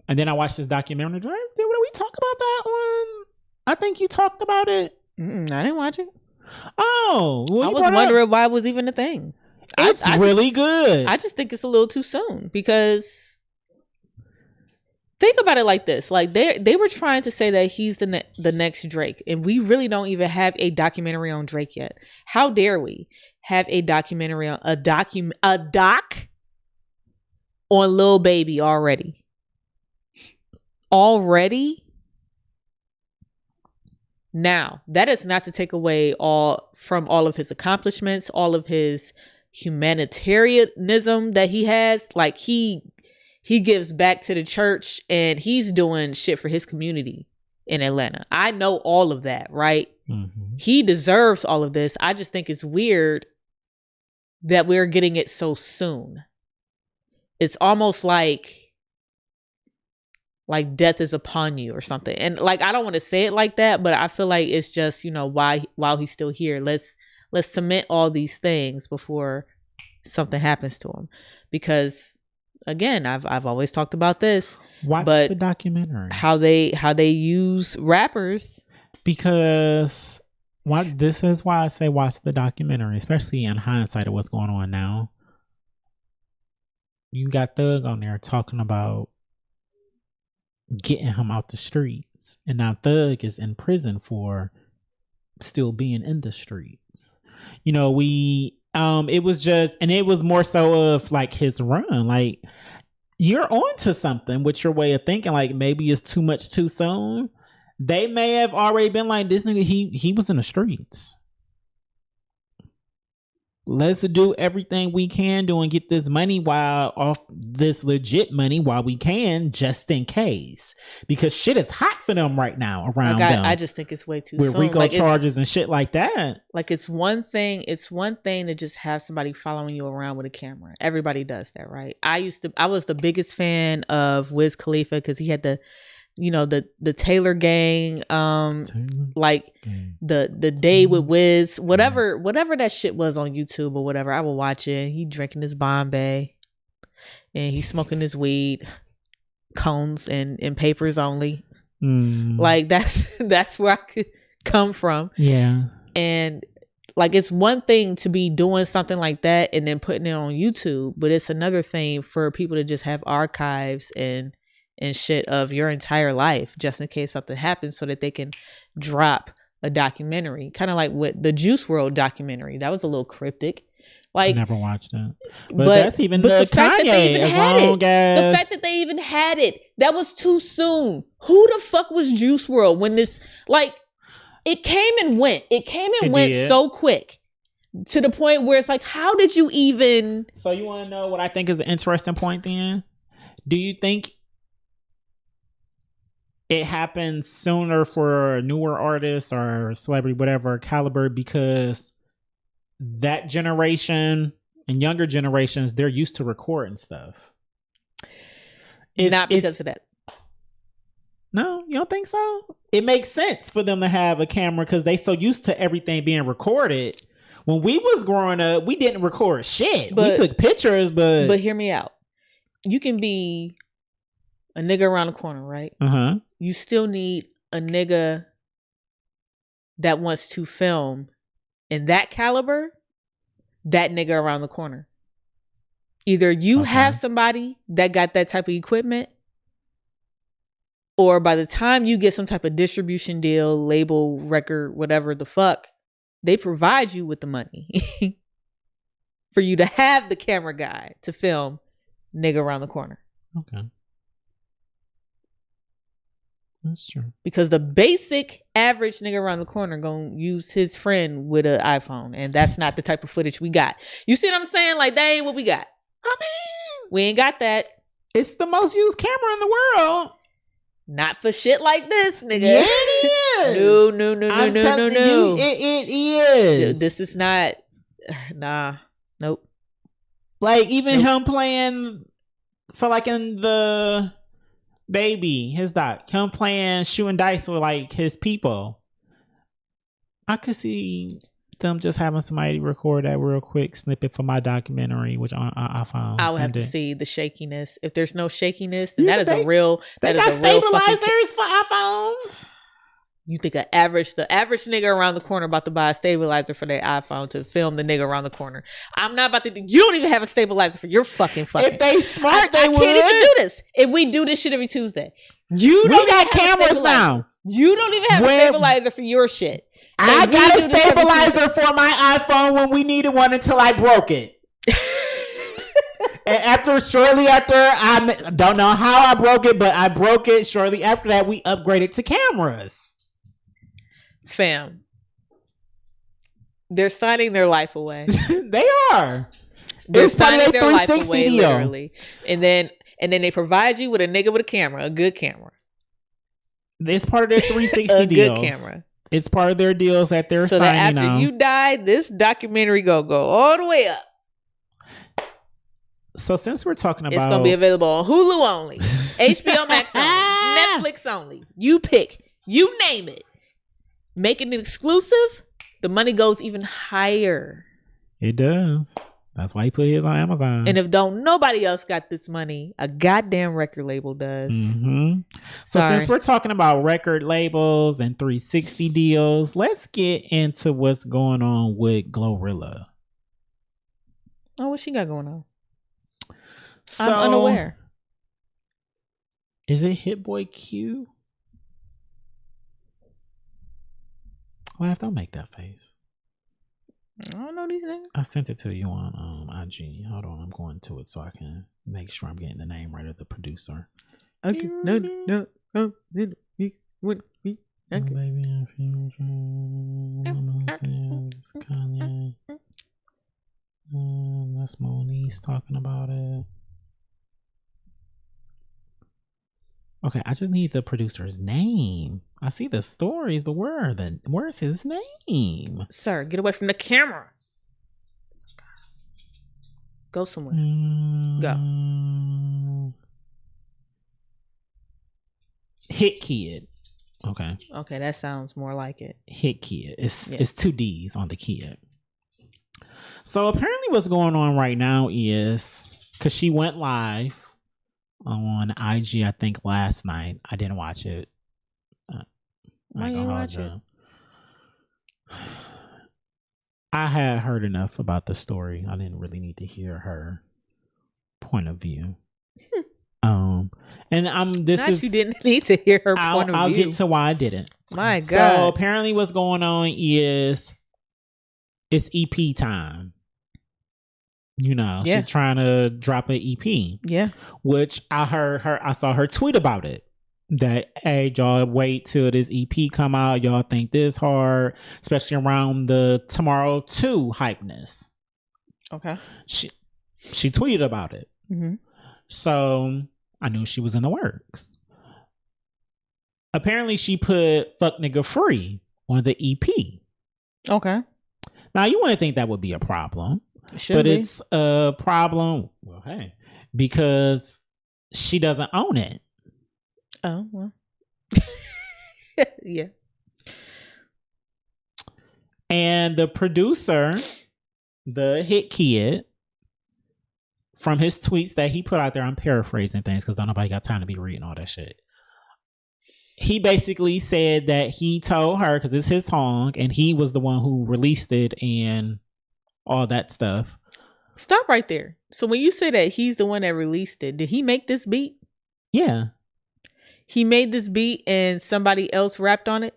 and then I watched this documentary. Did we talk about that one? I think you talked about it. I didn't watch it. Oh, well, I was wondering why it was even a thing. It's really good. I just think it's a little too soon because think about it like this: like they were trying to say that he's the next Drake, and we really don't even have a documentary on Drake yet. How dare we have a documentary on a doc on Lil Baby already? Already? Now, that is not to take away from all of his accomplishments, all of his humanitarianism that he has. Like he gives back to the church and he's doing shit for his community in Atlanta. I know all of that, right? Mm-hmm. He deserves all of this. I just think it's weird that we're getting it so soon. It's almost like death is upon you or something. And like, I don't want to say it like that, but I feel like it's just, while he's still here, let's cement all these things before something happens to him. Because again, I've always talked about this. Watch the documentary. How they use rappers. Because this is why I say watch the documentary, especially in hindsight of what's going on now. You got Thug on there talking about getting him out the streets, and now Thug is in prison for still being in the streets. It was just, and it was more so of like his run. Like, you're on to something with your way of thinking. Like, maybe it's too much too soon. They may have already been like, this nigga, he was in the streets. Let's do everything we can do and get this money off this legit money while we can, just in case. Because shit is hot for them right now around them. I just think it's way too with soon. With RICO charges and shit like that. Like, it's one thing to just have somebody following you around with a camera. Everybody does that, right? I was the biggest fan of Wiz Khalifa because he had the Taylor Gang, like the Day with Wiz, whatever that shit was on YouTube or whatever. I would watch it. He drinking his Bombay, and he smoking his weed, cones and papers only. Like that's where I could come from. Yeah, and like it's one thing to be doing something like that and then putting it on YouTube, but it's another thing for people to just have archives and shit of your entire life just in case something happens so that they can drop a documentary. Kind of like with the Juice WRLD documentary. That was a little cryptic. Like, I never watched that. But that's even the fact that they even had it. The fact that they even had it. That was too soon. Who the fuck was Juice WRLD when this, like, it came and went. It went so quick. To the point where it's like, how did you even... So you want to know what I think is an interesting point then? Do you think it happens sooner for newer artists or celebrity, whatever caliber, because that generation and younger generations, they're used to recording stuff? Not because of that. No, you don't think so? It makes sense for them to have a camera because they so used to everything being recorded. When we was growing up, we didn't record shit. We took pictures, but hear me out. You can be a nigga around the corner, right? You still need a nigga that wants to film in that caliber, that nigga around the corner. Either you have somebody that got that type of equipment, or by the time you get some type of distribution deal, label, record, whatever the fuck, they provide you with the money for you to have the camera guy to film nigga around the corner. Okay. That's true. Because the basic average nigga around the corner gonna use his friend with an iPhone, and that's not the type of footage we got. You see what I'm saying? Like, that ain't what we got. I mean, we ain't got that. It's the most used camera in the world. Not for shit like this, nigga. Yeah, it is. No. It is. This is not. Nah. Nope. Like, even him playing. So, like, in the Baby, his doc, him playing shooting dice with, like, his people. I could see them just having somebody record that real quick snippet for my documentary, which I found. I would have to see the shakiness. If there's no shakiness, then that is a real. They got stabilizers for iPhones. You think the average nigga around the corner about to buy a stabilizer for their iPhone to film the nigga around the corner? I'm not about to. You don't even have a stabilizer for your fucking. If they smart, they would. I can't even do this. If we do this shit every Tuesday, we got cameras now. You don't even have a stabilizer for your shit. I got a stabilizer for my iPhone when we needed one until I broke it. And shortly after, I don't know how I broke it, but I broke it. Shortly after that, we upgraded to cameras. Fam, they're signing their life away. They are. They're signing their life away, literally. And then they provide you with a nigga with a camera, a good camera. It's part of their 360 deals. A good camera. It's part of their deals that they're so signing that after you die, this documentary go all the way up. So since we're talking about, it's gonna be available on Hulu only, HBO Max only, Netflix only. You pick, you name it. Making it exclusive, the money goes even higher. It does. That's why he put his on Amazon. And if nobody else got this money, a goddamn record label does. Mm-hmm. So since we're talking about record labels and 360 deals, let's get into what's going on with Glorilla. Oh, what she got going on? So, I'm unaware. Is it Hit Boy Q? Well, don't make that face. I don't know these names. I sent it to you on IG. Hold on, I'm going to it so I can make sure I'm getting the name right of the producer. Okay, no, Kanye. That's Monique talking about it. Okay, I just need the producer's name. I see the stories, but where's his name? Sir, get away from the camera. Go somewhere. Go. Hit Kid. Okay. Okay, that sounds more like it. Hit Kid. It's 2 D's on the kid. So apparently what's going on right now is, because she went live on IG, I think last night. I didn't watch it. Why you watch it? I had heard enough about the story. I didn't really need to hear her point of view. You didn't need to hear her point of view. I'll get to why I didn't. My God. So apparently what's going on is it's EP time. You know, she's trying to drop an EP. Yeah. Which I saw her tweet about it. That, hey, y'all wait till this EP come out. Y'all think this hard, especially around the Tomorrow 2 hypeness. Okay. She tweeted about it. Mm-hmm. So I knew she was in the works. Apparently she put Fuck Nigga Free on the EP. Okay. Now you wouldn't think that would be a problem. But it's a problem, well, hey, because she doesn't own it. Oh, well. Yeah. And the producer, the hit kid, from his tweets that he put out there, I'm paraphrasing things because nobody got time to be reading all that shit. He basically said that he told her, because it's his song, and he was the one who released it and all that stuff. Stop right there. So when you say that he's the one that released it, did he make this beat? Yeah. He made this beat and somebody else rapped on it?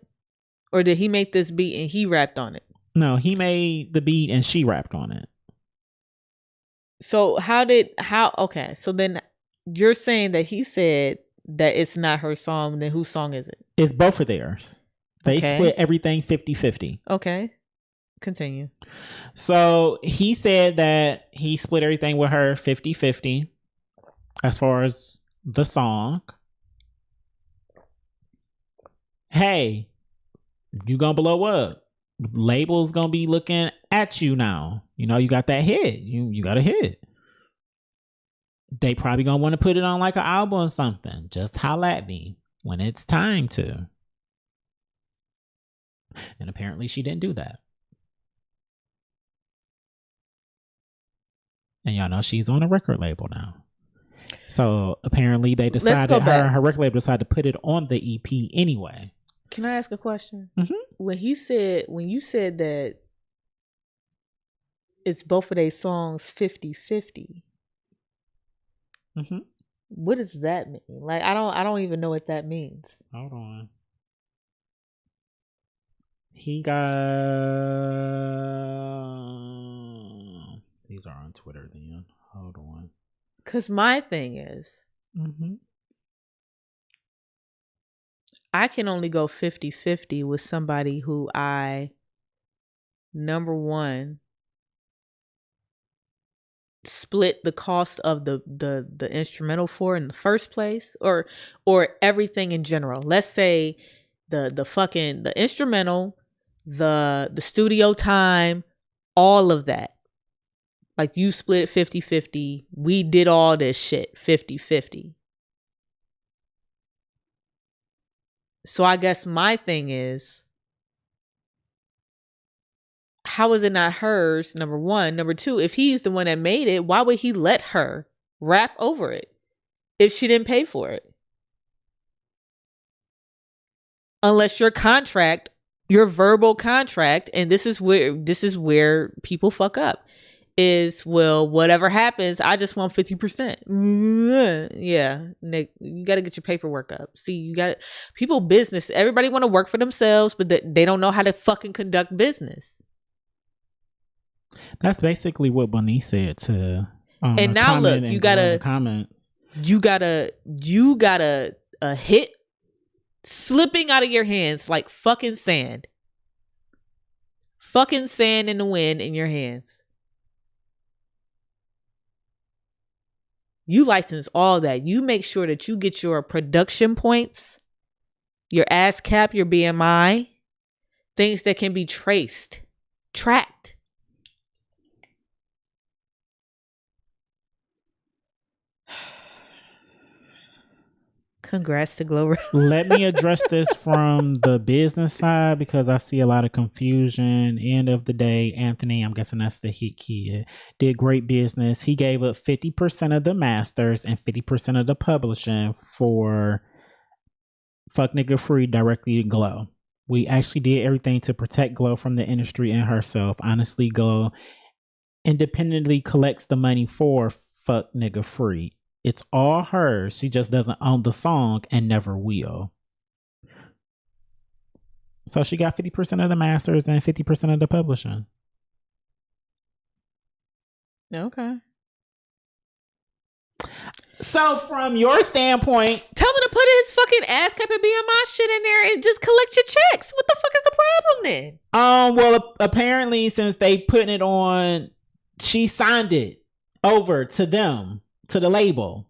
Or did he make this beat and he rapped on it? No, he made the beat and she rapped on it. So okay, so then you're saying that he said that it's not her song, then whose song is it? It's both of theirs. They split everything 50-50. Okay. Continue. So he said that he split everything with her 50-50 as far as the song. Hey, you gonna blow up. Label's gonna be looking at you now. You know, you got that hit. You got a hit. They probably gonna want to put it on like an album or something. Just holla at me when it's time to. And apparently she didn't do that. And y'all know she's on a record label now. So apparently they decided her record label decided to put it on the EP anyway. Can I ask a question? Mm-hmm. When you said that it's both of their songs 50-50, mm-hmm. What does that mean? Like I don't even know what that means. Hold on. He got these are on Twitter then. Hold on. Cause my thing is mm-hmm. I can only go 50-50 with somebody who I, number one, split the cost of the instrumental for in the first place, or everything in general. Let's say the instrumental, the studio time, all of that. Like you split 50-50. We did all this shit 50-50. So I guess my thing is, how is it not hers? Number one. Number two, if he's the one that made it, why would he let her rap over it if she didn't pay for it? Unless your contract, your verbal contract, and this is where people fuck up, is, well, whatever happens, I just want 50%. Yeah, Nick, you got to get your paperwork up. See, you got people business. Everybody want to work for themselves, but they don't know how to fucking conduct business. That's basically what Bunny said to. And now look, you got a hit slipping out of your hands like fucking sand. Fucking sand in the wind in your hands. You license all that. You make sure that you get your production points, your ASCAP, your BMI, things that can be tracked. Congrats to Glow. Let me address this from the business side because I see a lot of confusion. End of the day, Anthony, I'm guessing that's the hit kid, did great business. He gave up 50% of the masters and 50% of the publishing for Fuck Nigga Free directly to Glow. We actually did everything to protect Glow from the industry and herself. Honestly, Glow independently collects the money for Fuck Nigga Free. It's all hers. She just doesn't own the song and never will. So she got 50% of the masters and 50% of the publishing. Okay. So from your standpoint, tell him to put his fucking ASCAP and BMI shit in there and just collect your checks. What the fuck is the problem then? Well, apparently since they putting it on, she signed it over to them. To the label.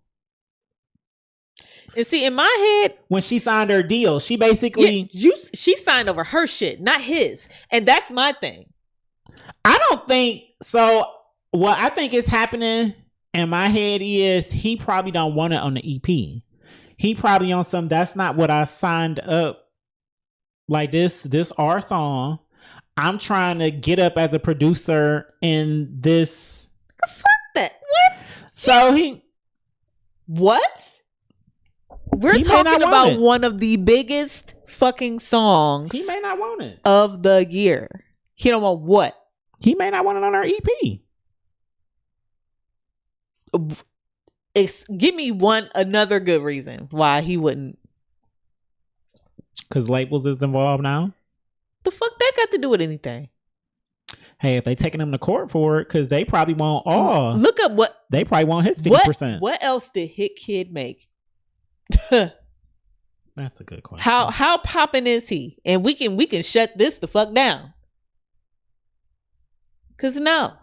And see, in my head, when she signed her deal, she basically she signed over her shit, not his. And that's my thing. I don't think so. What I think is happening in my head is he probably don't want it on the EP. He probably on some, that's not what I signed up Like this our song. I'm trying to get up as a producer in this. Fuck that. What? So he. What? We're talking about one of the biggest fucking songs. He may not want it. Of the year. He don't want what? He may not want it on our EP. Give me another good reason why he wouldn't. Because labels is involved now. The fuck that got to do with anything? Hey, if they taking him to court for it, because they probably want all. Look up what they probably want his 50%. What else did Hit Kid make? That's a good question. How popping is he? And we can shut this the fuck down. Cause no.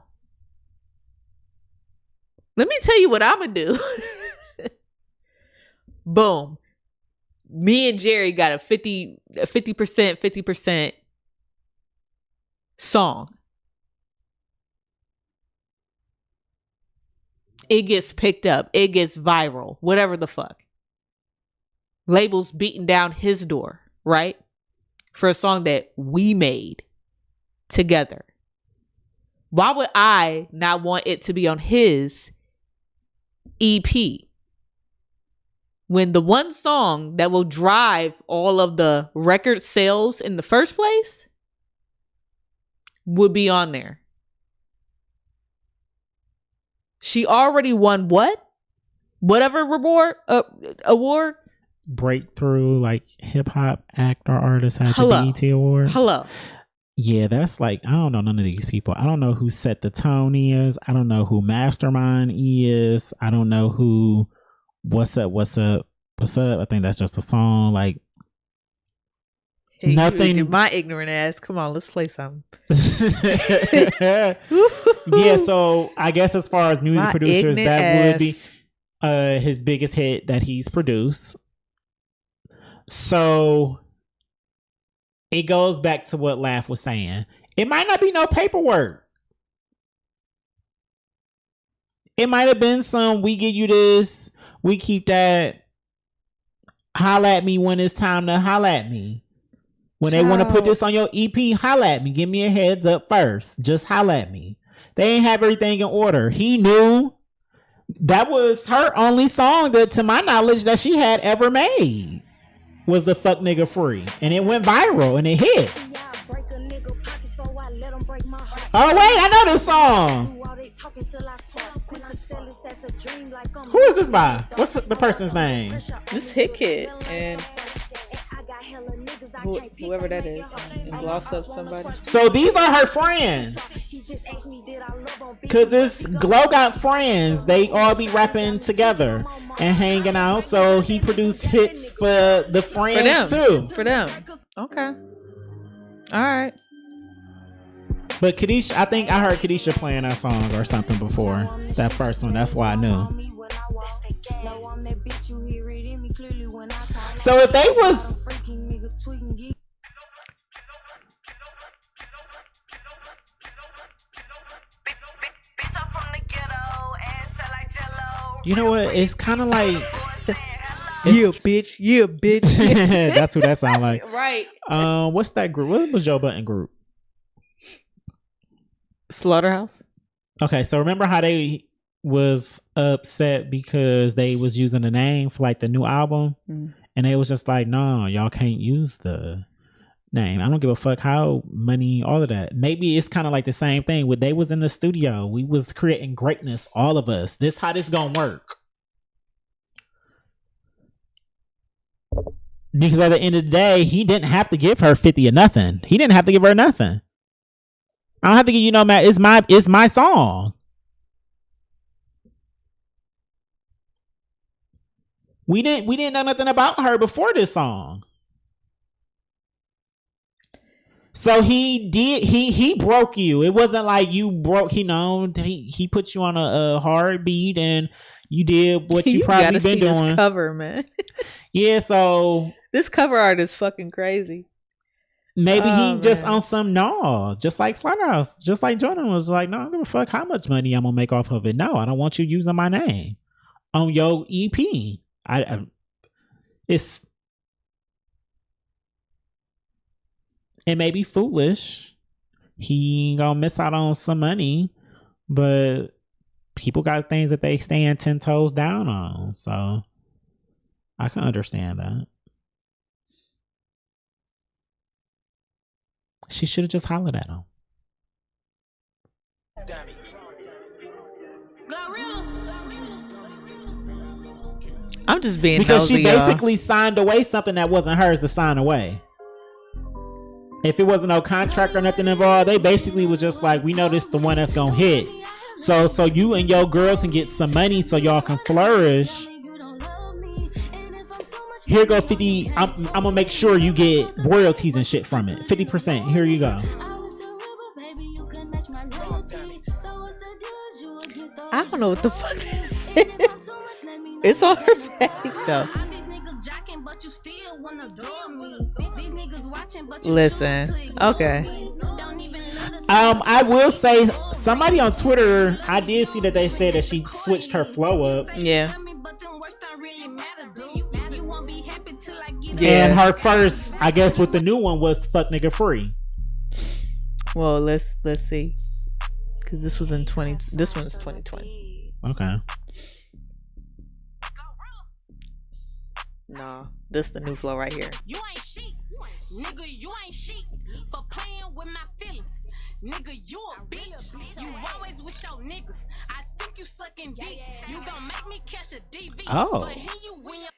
Let me tell you what I'm gonna do. Boom. Me and Jerry got a 50% song. It gets picked up. It gets viral. Whatever the fuck. Labels beating down his door, right? For a song that we made together. Why would I not want it to be on his EP? When the one song that will drive all of the record sales in the first place would be on there. She already won what? Whatever award? Breakthrough, like hip hop actor artist had the BET Awards. Hello. Yeah, that's like, I don't know none of these people. I don't know who Set the Tone is. I don't know who Mastermind is. I don't know who What's Up. I think that's just a song. Like, hey, nothing. My ignorant ass. Come on, let's play something. Yeah, so I guess as far as music producers, that would be his biggest hit that he's produced. So it goes back to what Laugh was saying. It might not be no paperwork. It might have been some, we give you this, we keep that. Holla at me when it's time to holla at me. When they want to put this on your EP, holla at me. Give me a heads up first. Just holla at me. They ain't have everything in order. He knew that was her only song that, to my knowledge, that she had ever made. Was the Fuck Nigga Free. And it went viral and it hit. Oh wait, I know this song. Who is this by? What's the person's name? This Hit Kid and whoever that is. And Gloss Up somebody. So these are her friends. Cause this Glow got friends. They all be rapping together and hanging out. So he produced hits for the friends too. For them. Okay. All right. But Kadisha, I think I heard Kadisha playing that song or something before. That first one. That's why I knew. So if they was... You know what? It's kind of like... Yeah, bitch. Yeah, bitch. That's what that sound like. Right. What's that group? What was Joe Budden group? Slaughterhouse. Okay, so remember how they was upset because they was using the name for like the new album, and they was just like, no, y'all can't use the name. I don't give a fuck how money, all of that. Maybe it's kind of like the same thing when they was in the studio. We was creating greatness, all of us. This how this gonna work. Because at the end of the day, he didn't have to give her 50 or nothing. He didn't have to give her nothing. I don't have to give you no matter. It's my song. We didn't know nothing about her before this song. So he broke you. It wasn't like you broke, he put you on a hard beat and you did what you probably been doing. This cover, man. Yeah, so this cover art is fucking crazy. Maybe he just on some just like Slaughterhouse, just like Jordan was like, no, I don't give a fuck how much money I'm gonna make off of it. No, I don't want you using my name on your EP. It's it may be foolish. He gonna miss out on some money, but people got things that they stand 10 toes down on. So I can understand that. She should have just hollered at him. I'm just being because nosy, she basically signed away something that wasn't hers to sign away. If it wasn't no contract or nothing involved, they basically was just like, we know this the one that's gonna hit. So you and your girls can get some money so y'all can flourish. Here go 50. I'm gonna make sure you get royalties and shit from it. 50%. Here you go. I don't know what the fuck this is. It's on her page though. Listen, okay. I will say somebody on Twitter, I did see that they said that she switched her flow up. Yeah. And her first, I guess, with the new one was "fuck nigga free." Well, let's see, because this was in 20. This one's 2020. Okay. Nah, this is the new flow right here. You ain't shit, nigga. You ain't shit for playing with my feelings, nigga. You a bitch. You always with your niggas. I think you sucking dick. You gon' make me catch a DV. Oh. But here you win.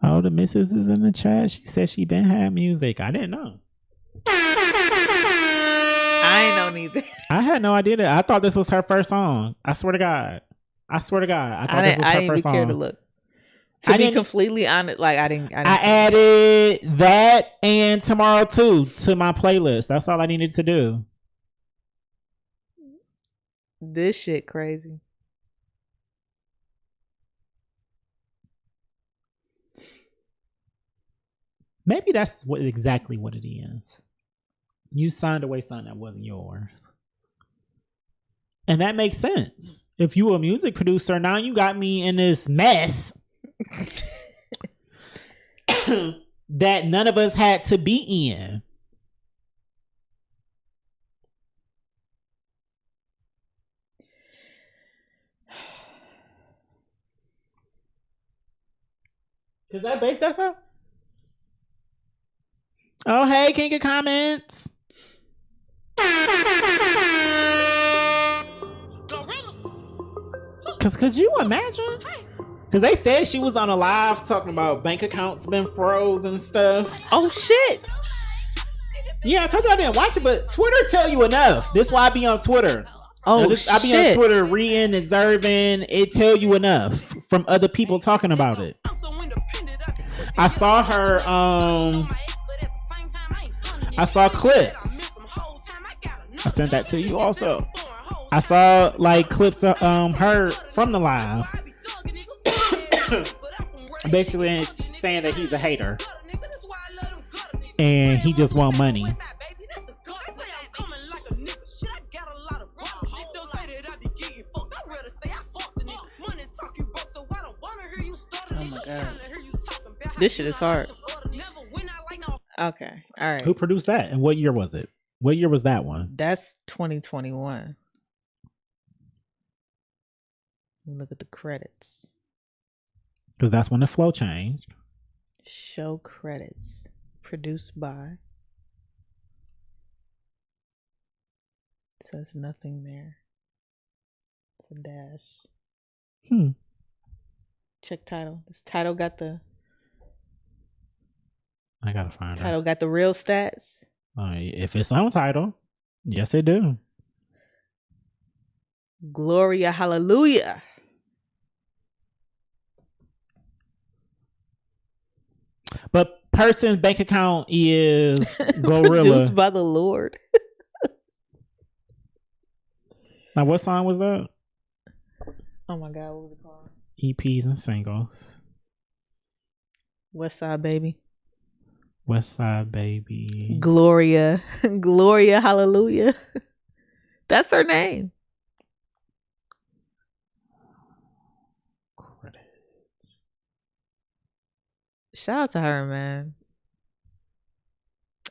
Oh, the missus is in the chat. She said she been had music. I didn't know. I ain't know neither. I had no idea that. I thought this was her first song. I swear to God. I thought this was her first song. Care to look. To be completely honest, like I didn't. I added that and Tomorrow Too to my playlist. That's all I needed to do. This shit crazy. Maybe that's exactly what it is. You signed away something that wasn't yours. And that makes sense. If you were a music producer, now you got me in this mess that none of us had to be in. Is that based that's up? Oh, hey, can you get comments? Cause could you imagine? Cause they said she was on a live talking about bank accounts been froze and stuff. Oh shit. Yeah, I told you I didn't watch it, but Twitter tell you enough. This is why I be on Twitter. Oh shit. I be on Twitter reading, observing. It tell you enough from other people talking about it. I saw her. I saw clips. I sent that to you also. I saw like clips of her from the live. Basically saying that he's a hater. And he just want money. Oh my god. This shit is hard. Okay. All right. Who produced that? And what year was it? What year was that one? That's 2021. Look at the credits. Because that's when the flow changed. Show credits. Produced by. It says nothing there. It's a dash. Check title. This title got the. I gotta find title got the real stats. If it's on title, yes it do. Gloria Hallelujah. But person's bank account is Glorilla. Produced by the Lord. Now what song was that? Oh my god, what was it called? EPs and singles. West Side Baby. West Side Baby. Gloria Hallelujah. That's her name. Shout out to her, man.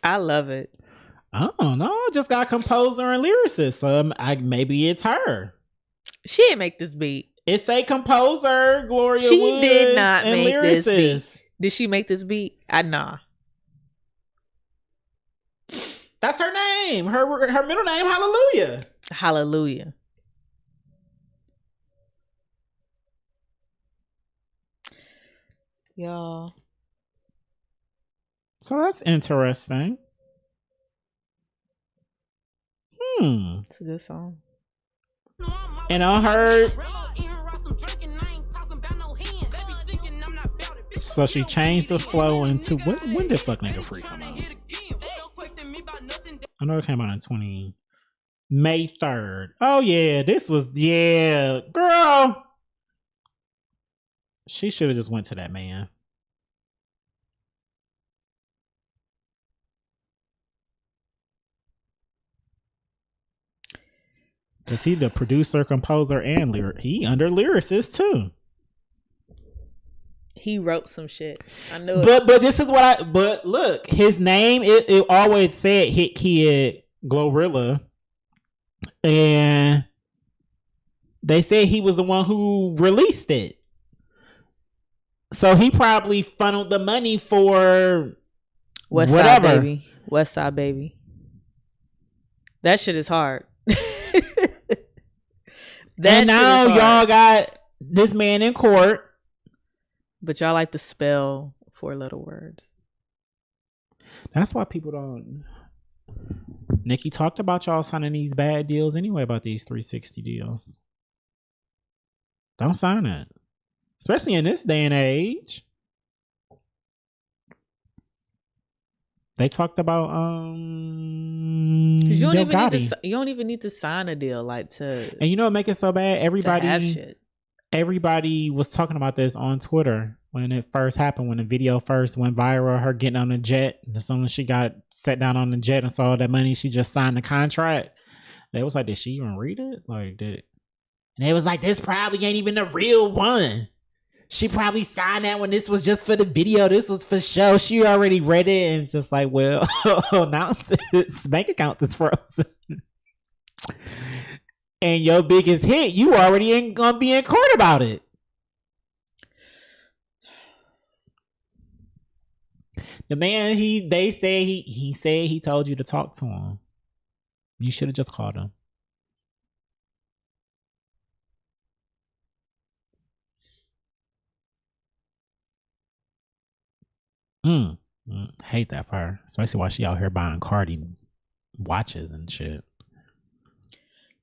I love it. I don't know. Just got composer and lyricist. Maybe it's her. She didn't make this beat. It's a composer, Gloria She Woods, did not and make lyricist. this beat. Did she make this beat? Nah. That's her name. Her middle name, Hallelujah. Hallelujah. Y'all. So that's interesting. It's a good song. And I heard. So she changed the flow into when did Fuck Nigga Free come out? I know it came out in May 3rd. Oh yeah, girl. She should have just went to that man. Cause he the producer, composer, and he under lyricist too. He wrote some shit. I know it. But this is what but look, his name it always said Hit Kid Glorilla. And they said he was the one who released it. So he probably funneled the money for whatever. West Side Baby. That shit is hard. And now y'all got this man in court. But y'all like to spell 4-letter words. That's why people don't. Nicki talked about y'all signing these bad deals anyway, about these 360 deals. Don't sign it. Especially in this day and age. They talked about because you don't even need to sign a deal and you know what make it so bad? Everybody was talking about this on Twitter when it first happened, when the video first went viral, her getting on the jet. And as soon as she got sat down on the jet and saw all that money, she just signed the contract. They was like, did she even read it? And they was like, this probably ain't even the real one. She probably signed that when this was just for the video. This was for show. She already read it and it's just like, well, now its bank account is frozen. And your biggest hit, you already ain't gonna be in court about it. The man, they say he said he told you to talk to him. You should have just called him. Hate that for her, especially while she out here buying Cardi watches and shit.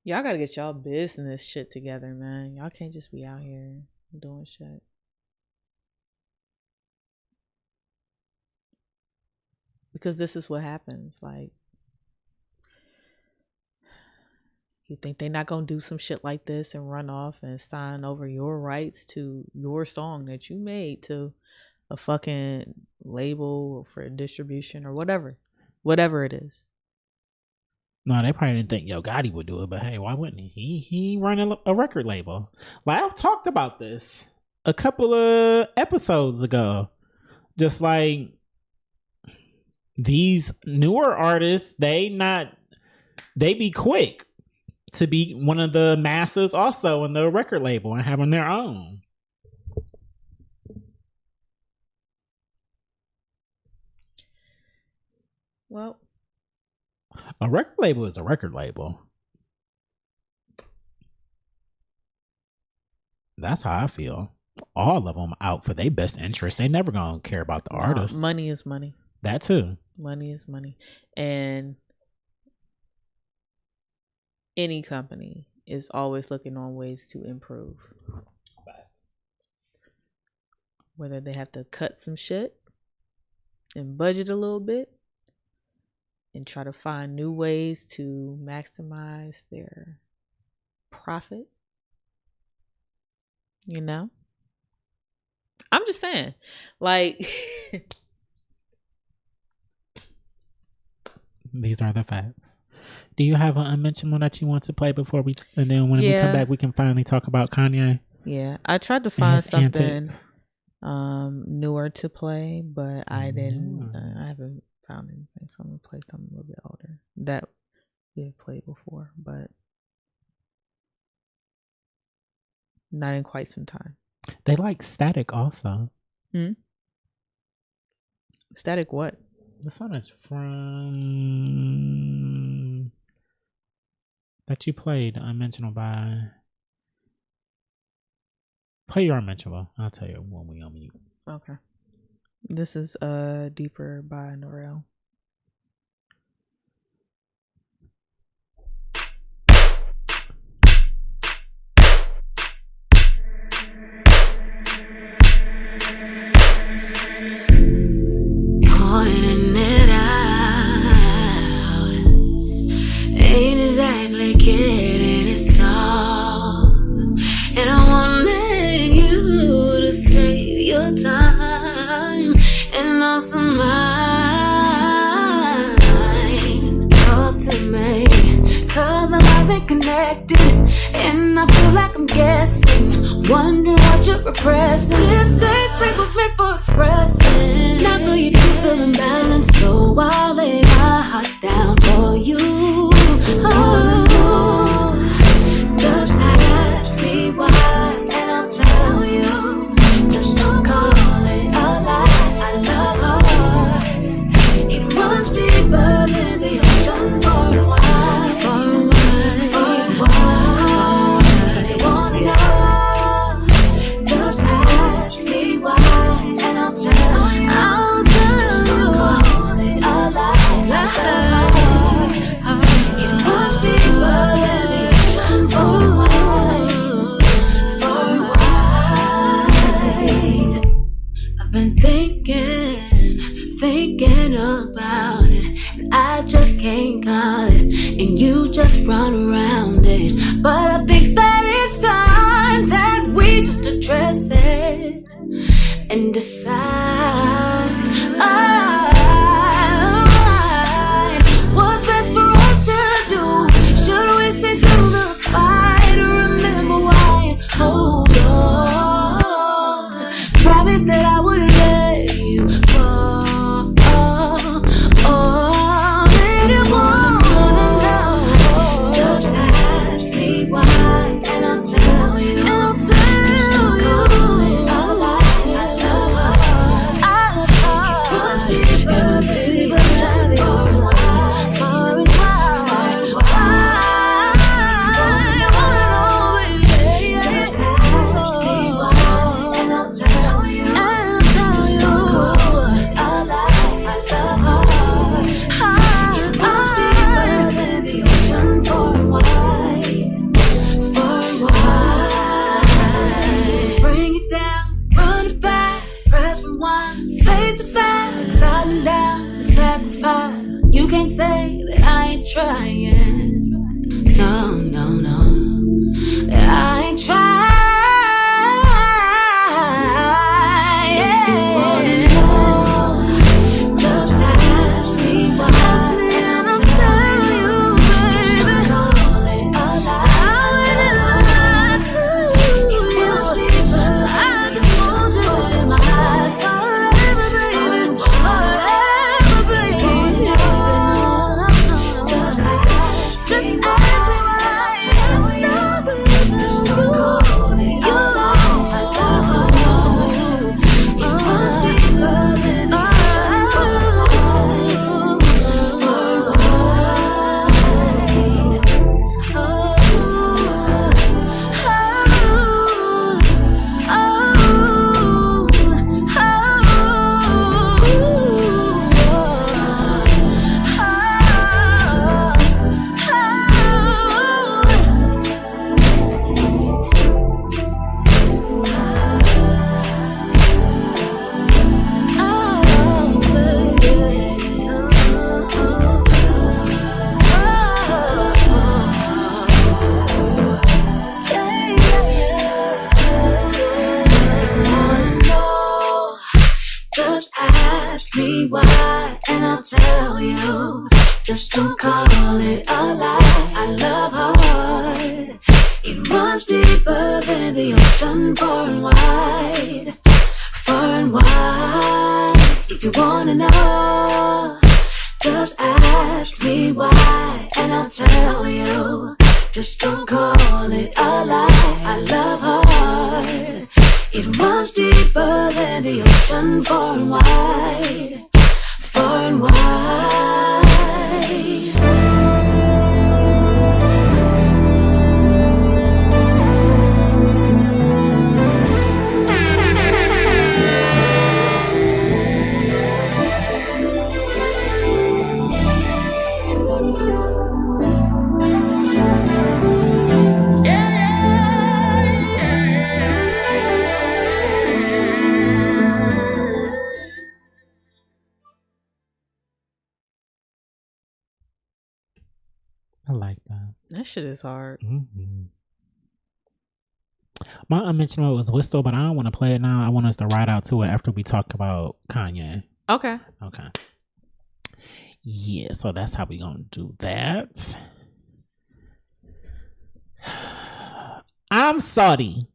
Y'all gotta get y'all business shit together, man. Y'all can't just be out here doing shit. Because this is what happens. Like, you think they're not gonna do some shit like this and run off and sign over your rights to your song that you made to a fucking label for distribution or whatever it is. No, they probably didn't think Yo Gotti would do it, but hey, why wouldn't he? He run a record label. Like, I've talked about this a couple of episodes ago. Just like these newer artists, they be quick to be one of the masses also in the record label and having their own. Well, a record label is a record label. That's how I feel. All of them out for their best interest. They never gonna care about the artist. Money is money. That too. Money is money. And any company is always looking on ways to improve. Whether they have to cut some shit and budget a little bit and try to find new ways to maximize their profit. You know? I'm just saying, like, these are the facts. Do you have an unmentioned one that you want to play before and then when we come back, we can finally talk about Kanye? Yeah, I tried to find something. newer to play, but I didn't. I haven't found anything, so I'm gonna play something a little bit older that we have played before, but not in quite some time. They like Static also. Static what? The song is from that you played Unmentionable by. Play your Unmentionable. I'll tell you when we unmute. Okay. This is Deeper by Norel. Pointing it out ain't exactly getting it solved, and I wanted you to save your time and also mine. Talk to me, 'cause our lives ain't connected, and I feel like I'm guessing, wondering what you're repressing. This safe space was meant for expressing, not for you to feel imbalanced, so I'll lay my heart down for you. Oh, just ask me why, and I'll tell you. Just don't call it a lie. I love her. It runs deeper than the ocean for a while, for a while, for a while. They wanna know. Just ask me why, and I'll tell you. Just don't call it a lie. It runs deeper than the ocean for a while, for a while. I've been thinking about it, and I just can't call it, and you just run around it. But I think that it's time that we just address it and decide what's best for us to do. Should we sit through the fight or remember why? Hold on, promise that I wouldn't let you fall. Didn't wanna know. Just ask me why, and I'll tell you. Just don't call it a lie. I love her. It runs deeper than the ocean, far and wide, far and wide. Just ask me why, and I'll tell you. Just don't call it a lie. I love her. It runs deeper than the ocean, far and wide, far and wide. Bring it down, run it back, press rewind, face the facts. I've been down and sacrifice. You can't say that I ain't trying. No, no, no, that I ain't trying. If you wanna know, just ask me why, and I'll tell you, baby. Just don't call it a lie. I wouldn't lie to you. It runs deeper. I just want you in my life forever, baby, forever, baby. Just ask me why. Just don't call it a lie. I love her. It runs deeper than the ocean, for a while, for a Just ask me why, and I'll tell you. Just don't call it a lie. I love hard. It runs deeper than the ocean, far and wide, far and wide. If you wanna know, just ask me why, and I'll tell you. Just don't call it a lie. I love hard. It runs deeper than the ocean, far and wide, far and wide. I like that. That shit is hard. Mm-hmm. My unmentionable was Whistle, but I don't want to play it now. I want us to ride out to it after we talk about Kanye. Okay. Okay. Yeah, so that's how we gonna do that. I'm sorry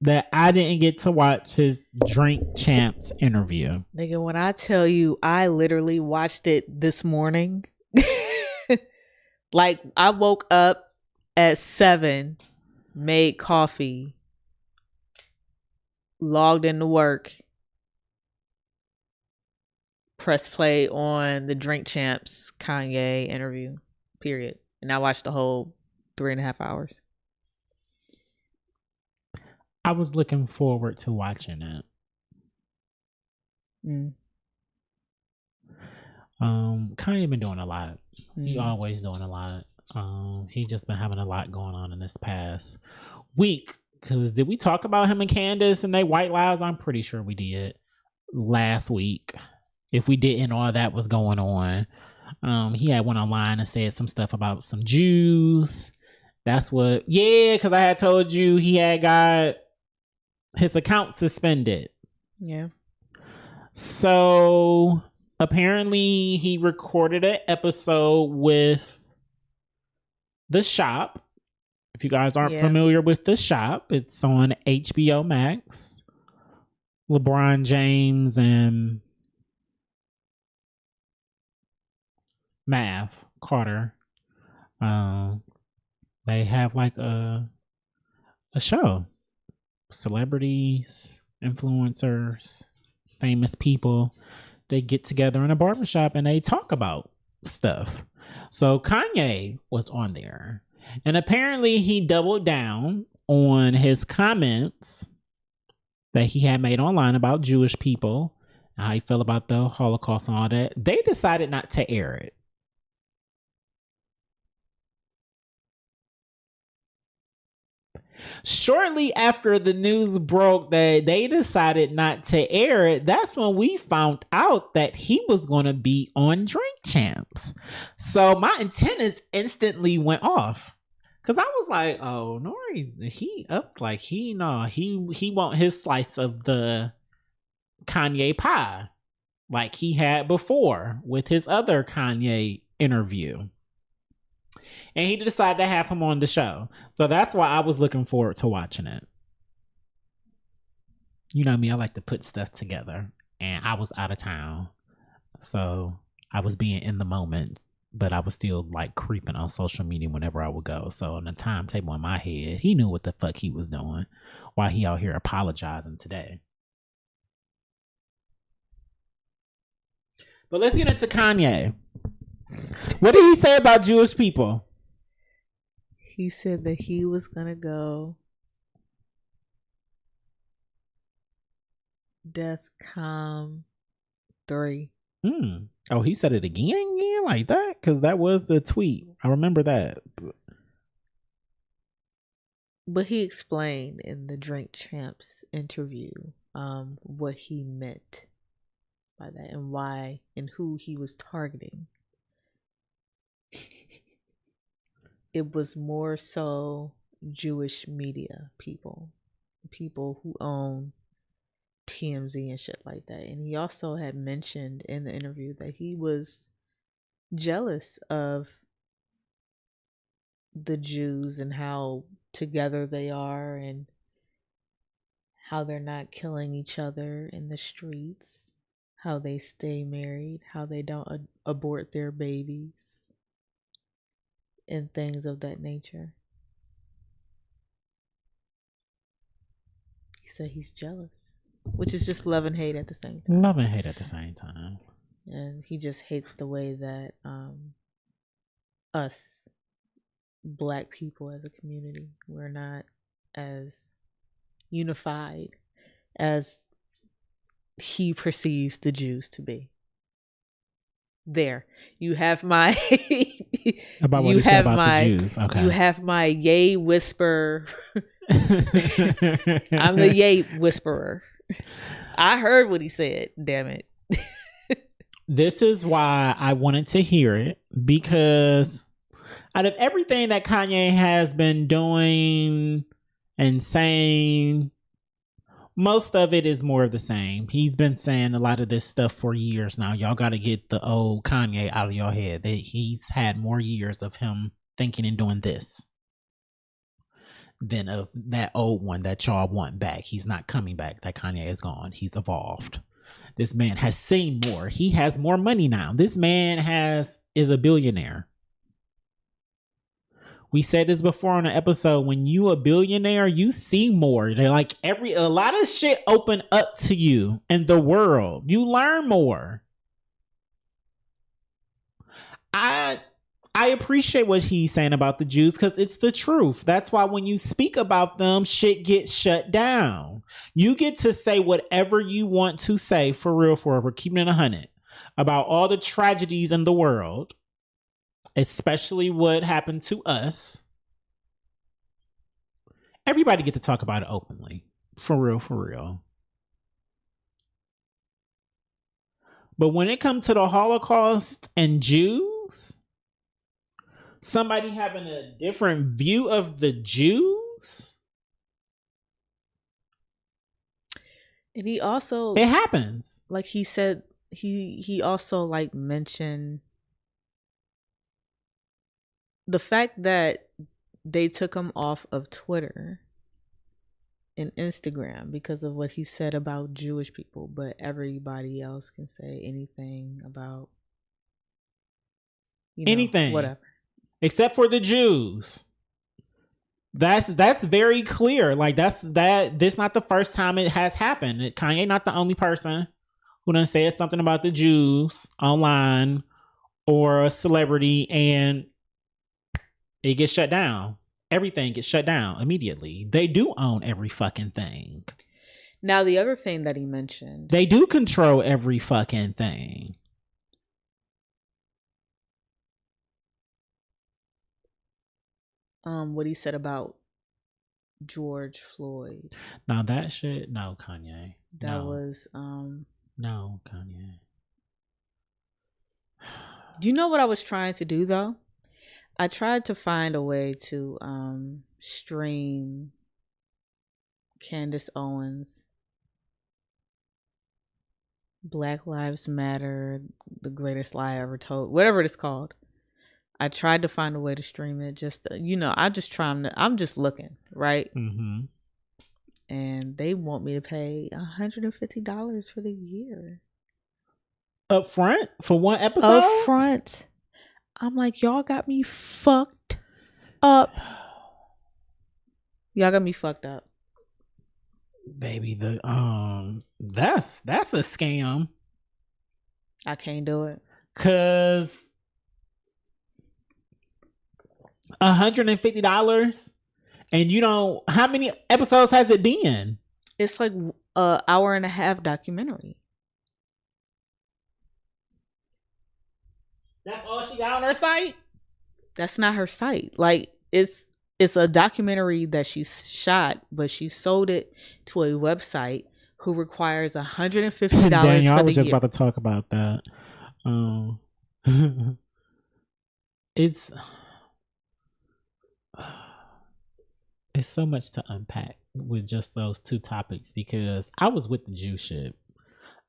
that I didn't get to watch his Drink Champs interview. Nigga, when I tell you I literally watched it this morning. Like, I woke up at 7, made coffee, logged into work, press play on the Drink Champs Kanye interview, period. And I watched the whole 3.5 hours. I was looking forward to watching it. Kanye been doing a lot. He always doing a lot. He just been having a lot going on in this past week. Because did we talk about him and Candace and they white lives? I'm pretty sure we did last week. If we didn't, all that was going on. He had went online and said some stuff about some Jews. That's what, because I had told you he had got his account suspended. Yeah. So apparently he recorded an episode with The Shop. If you guys aren't familiar with The Shop, it's on HBO Max. LeBron James and Mav Carter. They have like a show. Celebrities, influencers, famous people. They get together in a barbershop and they talk about stuff. So Kanye was on there. And apparently he doubled down on his comments that he had made online about Jewish people, how he felt about the Holocaust and all that. They decided not to air it. Shortly after the news broke that they decided not to air it, that's when we found out that he was going to be on Drink Champs. So my antennas instantly went off. Cause I was like, oh, Nori, he up like he want his slice of the Kanye pie like he had before with his other Kanye interview. And he decided to have him on the show. So that's why I was looking forward to watching it. You know me, I like to put stuff together. And I was out of town. So I was being in the moment. But I was still like creeping on social media whenever I would go. So on the timetable in my head, he knew what the fuck he was doing while he out here apologizing today. But let's get into Kanye. What did he say about Jewish people? He said that he was going to go DEFCON 3. Oh, he said it again like that? Because that was the tweet. I remember that. But he explained in the Drink Champs interview what he meant by that and why and who he was targeting. It was more so Jewish media people who own TMZ and shit like that. And he also had mentioned in the interview that he was jealous of the Jews and how together they are and how they're not killing each other in the streets, how they stay married, how they don't abort their babies, and things of that nature. He said he's jealous, which is just love and hate at the same time. Love and hate at the same time. And he just hates the way that us Black people as a community, we're not as unified as he perceives the Jews to be. There, you have my about what you have about the Jews. Okay, you have my yay whisper. I'm the yay whisperer. I heard what he said. Damn it. This is why I wanted to hear it, because out of everything that Kanye has been doing and saying, most of it is more of the same. He's been saying a lot of this stuff for years now. Y'all got to get the old Kanye out of your head. That he's had more years of him thinking and doing this than of that old one that y'all want back. He's not coming back. That Kanye is gone. He's evolved. This man has seen more. He has more money now. This man is a billionaire. We said this before on an episode. When you a billionaire, you see more. They're like a lot of shit open up to you in the world. You learn more. I appreciate what he's saying about the Jews because it's the truth. That's why when you speak about them, shit gets shut down. You get to say whatever you want to say, for real, we're keeping it 100, about all the tragedies in the world, especially what happened to us. Everybody get to talk about it openly. For real. But when it comes to the Holocaust and Jews, somebody having a different view of the Jews, and he also, it happens. Like he said, he also like mentioned the fact that they took him off of Twitter and Instagram because of what he said about Jewish people, but everybody else can say anything about anything, whatever, except for the Jews. That's very clear. Like this not the first time it has happened. Kanye not the only person who done said something about the Jews online or a celebrity and it gets shut down. Everything gets shut down immediately. They do own every fucking thing. Now, the other thing that he mentioned, they do control every fucking thing. What he said about George Floyd. Now that shit, no, Kanye. That was no, Kanye. Do you know what I was trying to do though? I tried to find a way to stream Candace Owens' Black Lives Matter, the greatest lie ever told, whatever it's called. I tried to find a way to stream it. Just I'm just looking, right? Mm-hmm. And they want me to pay $150 for the year. Up front for one episode? Up front. I'm like, y'all got me fucked up. Y'all got me fucked up. Baby, that's a scam. I can't do it. 'Cause $150 and you don't, how many episodes has it been? It's like an hour and a half documentary. That's all she got on her site? That's not her site. Like it's a documentary that she shot, but she sold it to a website who requires $150 Daniel, for I was the just year. about to talk about that. It's so much to unpack with just those two topics, because I was with the Jew shit.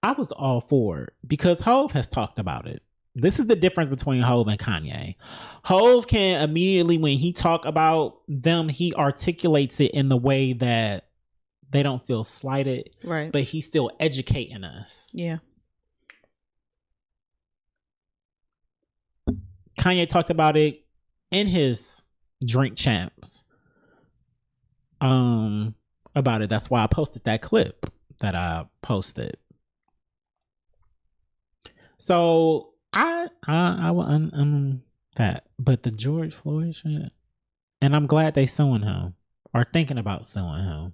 I was all for it because Hov has talked about it. This is the difference between Hov and Kanye. Hov can immediately, when he talk about them, he articulates it in the way that they don't feel slighted. Right. But he's still educating us. Yeah. Kanye talked about it in his Drink Champs. About it. That's why I posted that clip that I posted. So I'm that, but the George Floyd shit, and I'm glad they suing him or thinking about suing him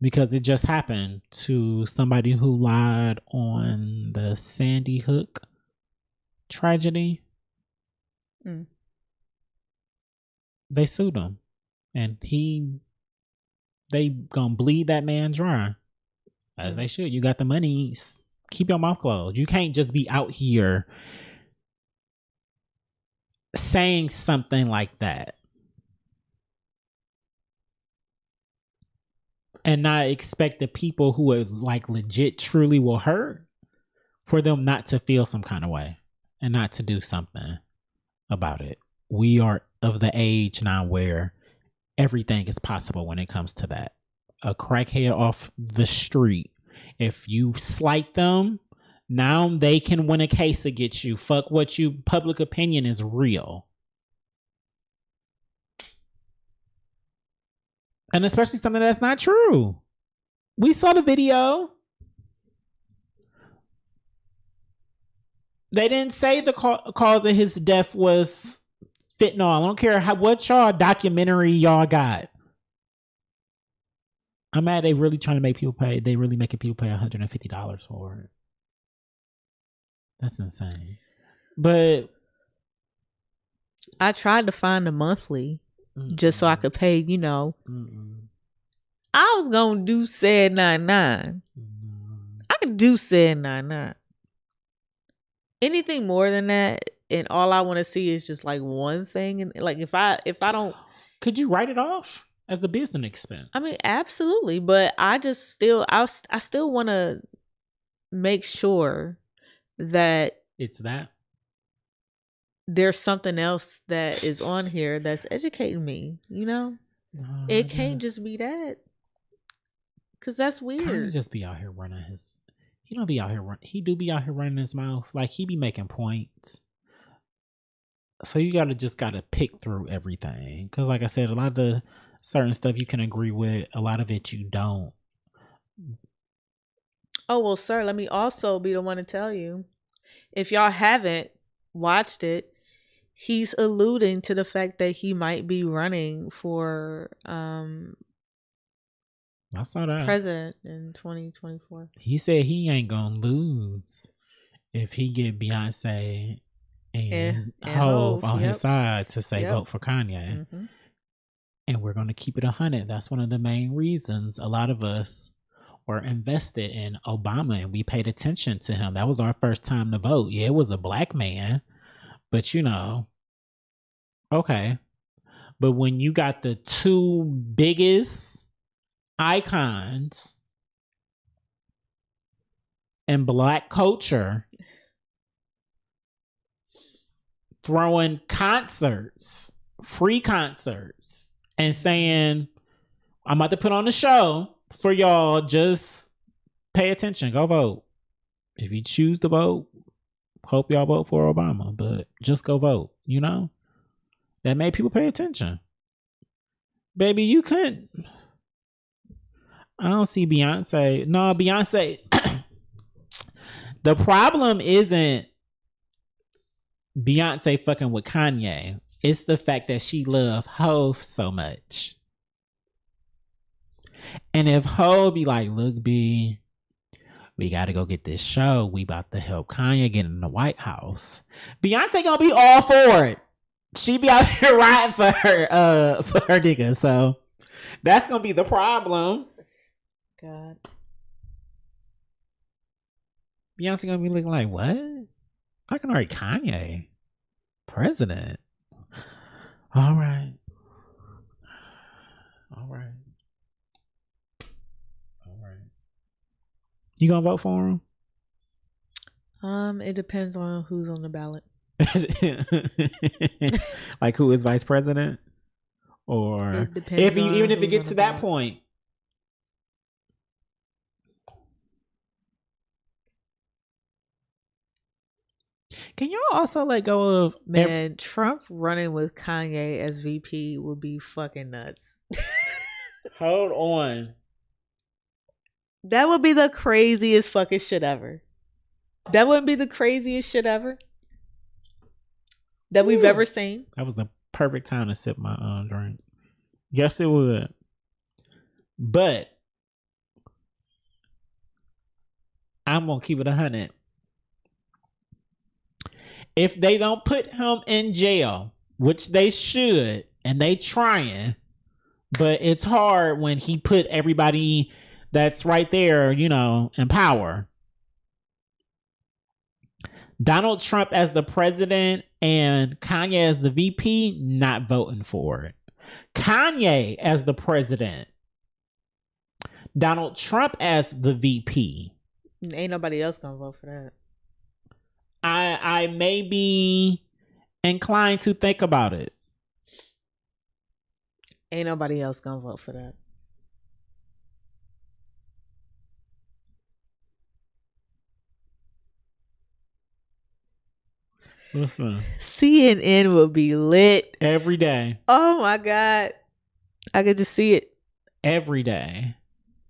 because it just happened to somebody who lied on the Sandy Hook tragedy. They sued him, and they gonna bleed that man dry, as they should. You got the money. Keep your mouth closed. You can't just be out here saying something like that and not expect the people who are like legit truly will hurt for them not to feel some kind of way and not to do something about it. We are of the age now where everything is possible when it comes to that. A crackhead off the street, if you slight them, now they can win a case against you. Fuck what you, public opinion is real. And especially something that's not true. We saw the video. They didn't say the cause of his death was fentanyl. I don't care what y'all documentary y'all got. I'm mad they really trying to make people pay. They really making people pay $150 for it. That's insane. But I tried to find a monthly just so I could pay, you know. I was going to do said 99. I could do said 99. Anything more than that, and all I want to see is just like one thing. And like if I don't. Could you write it off as a business expense? I mean, absolutely. But I still want to make sure that it's that there's something else that is on here that's educating me, you know? It can't just be that. Cause that's weird. Kanye just be out here running his he do be out here running his mouth. Like he be making points. So you gotta pick through everything. Cause like I said, a lot of the certain stuff you can agree with, a lot of it you don't. Oh, well, sir, let me also be the one to tell you. If y'all haven't watched it, he's alluding to the fact that he might be running for I saw that. president in 2024. He said he ain't gonna lose if he get Beyonce and Hov on his side to say vote for Kanye. Mm-hmm. And we're gonna keep it 100. That's one of the main reasons a lot of us were invested in Obama and we paid attention to him. That was our first time to vote. Yeah, it was a black man, but you know, okay. But when you got the two biggest icons in black culture throwing concerts, free concerts, and saying, I'm about to put on a show for y'all, just pay attention, go vote. If you choose to vote, hope y'all vote for Obama, but just go vote, you know? That made people pay attention. Baby, you couldn't. I don't see Beyonce. No, Beyonce. The problem isn't Beyonce fucking with Kanye. It's the fact that she loved Hov so much. And if Hov be like, look, B, we got to go get this show. We about to help Kanye get in the White House. Beyonce gonna be all for it. She be out here riding for her nigga. So that's gonna be the problem. God. Beyonce gonna be looking like, what? I can already Kanye. President. All right. You gonna vote for him? It depends on who's on the ballot. Like who is vice president? Or It depends if you on even if it who's gets on to the that ballot. point, Can y'all also let go of Man, Trump running with Kanye as VP would be fucking nuts. Hold on. That would be the craziest fucking shit ever. That wouldn't be the craziest shit ever that we've ever seen. That was the perfect time to sip my drink. Yes, it would. But I'm gonna keep it 100. If they don't put him in jail, which they should, and they trying, but it's hard when he put everybody that's right there, you know, in power. Donald Trump as the president and Kanye as the VP, not voting for it. Kanye as the president, Donald Trump as the VP. Ain't nobody else gonna vote for that. I may be inclined to think about it. Ain't nobody else gonna vote for that. Listen, CNN will be lit every day. Oh my God. I could just see it. Every day.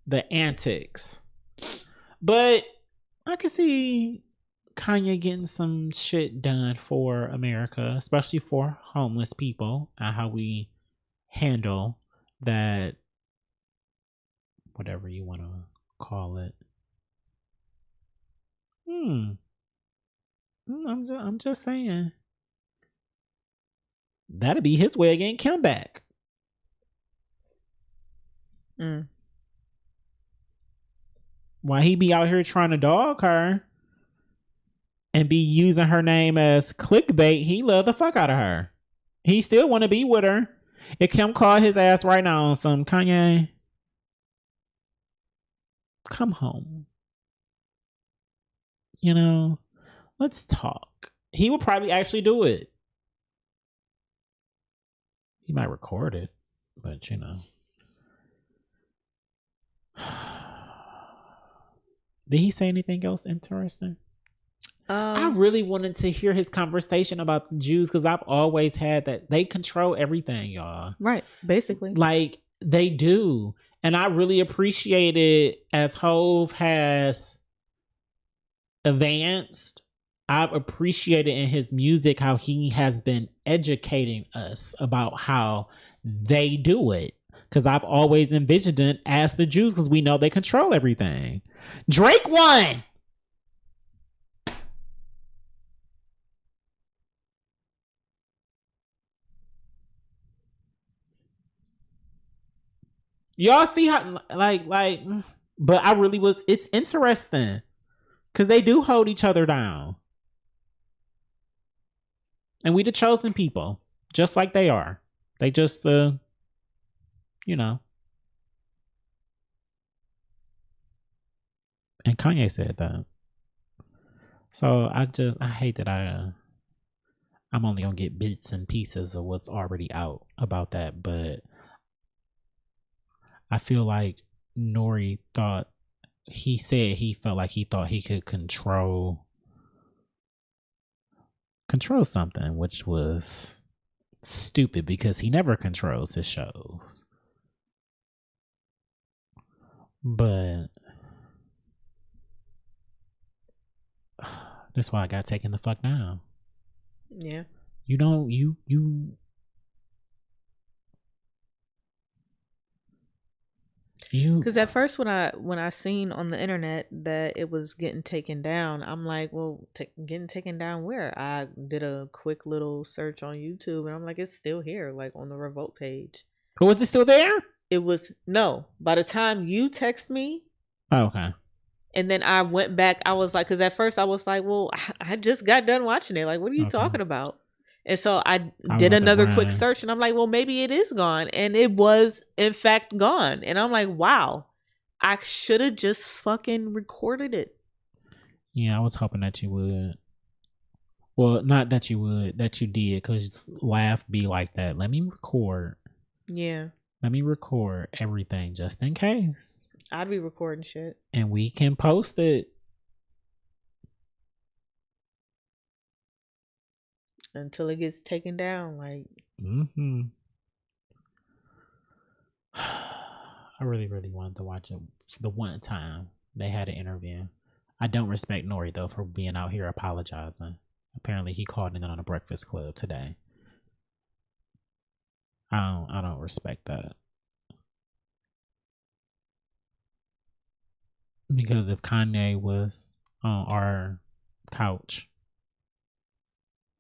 The antics. But I can see Kanye getting some shit done for America, especially for homeless people, and how we handle that, whatever you want to call it. I'm just saying. That'd be his way of getting Kim back. Why he be out here trying to dog her and be using her name as clickbait, he love the fuck out of her. He still want to be with her. If Kim call his ass right now on some, Kanye, come home. You know, let's talk. He would probably actually do it. He might record it, but you know. Did he say anything else interesting? I really wanted to hear his conversation about the Jews, because I've always had that they control everything, y'all. Right, basically. Like, they do. And I really appreciate it as Hove has advanced. I've appreciated in his music how he has been educating us about how they do it. Because I've always envisioned it as the Jews, because we know they control everything. Drake won! Y'all see how, but I really was, it's interesting. Because they do hold each other down. And we the chosen people. Just like they are. They just you know. And Kanye said that. So I hate that I'm only gonna get bits and pieces of what's already out about that, but I feel like Nori thought, he said he felt like he thought he could control something, which was stupid because he never controls his shows. But that's why I got taken the fuck down. Yeah. You don't, you because at first when I seen on the internet that it was getting taken down, I'm like, well, getting taken down where? I did a quick little search on YouTube and I'm like, it's still here, like on the Revolt page. But was it still there? It was, no, by the time you text me. Oh, okay. And then I went back, I was like, because at first I was like, well, I just got done watching it, like, what are you talking about? And so I did another quick search and I'm like, well, maybe it is gone. And it was, in fact, gone. And I'm like, wow, I should have just fucking recorded it. Yeah, I was hoping that you would. Well, not that you would, that you did, because laugh be like that. Let me record. Yeah. Let me record everything just in case. I'd be recording shit. And we can post it. until it gets taken down. Like, I really, really wanted to watch it the one time they had an interview. I don't respect Nori though for being out here apologizing. Apparently he called in on a Breakfast Club today. I don't respect that. Because if Kanye was on our couch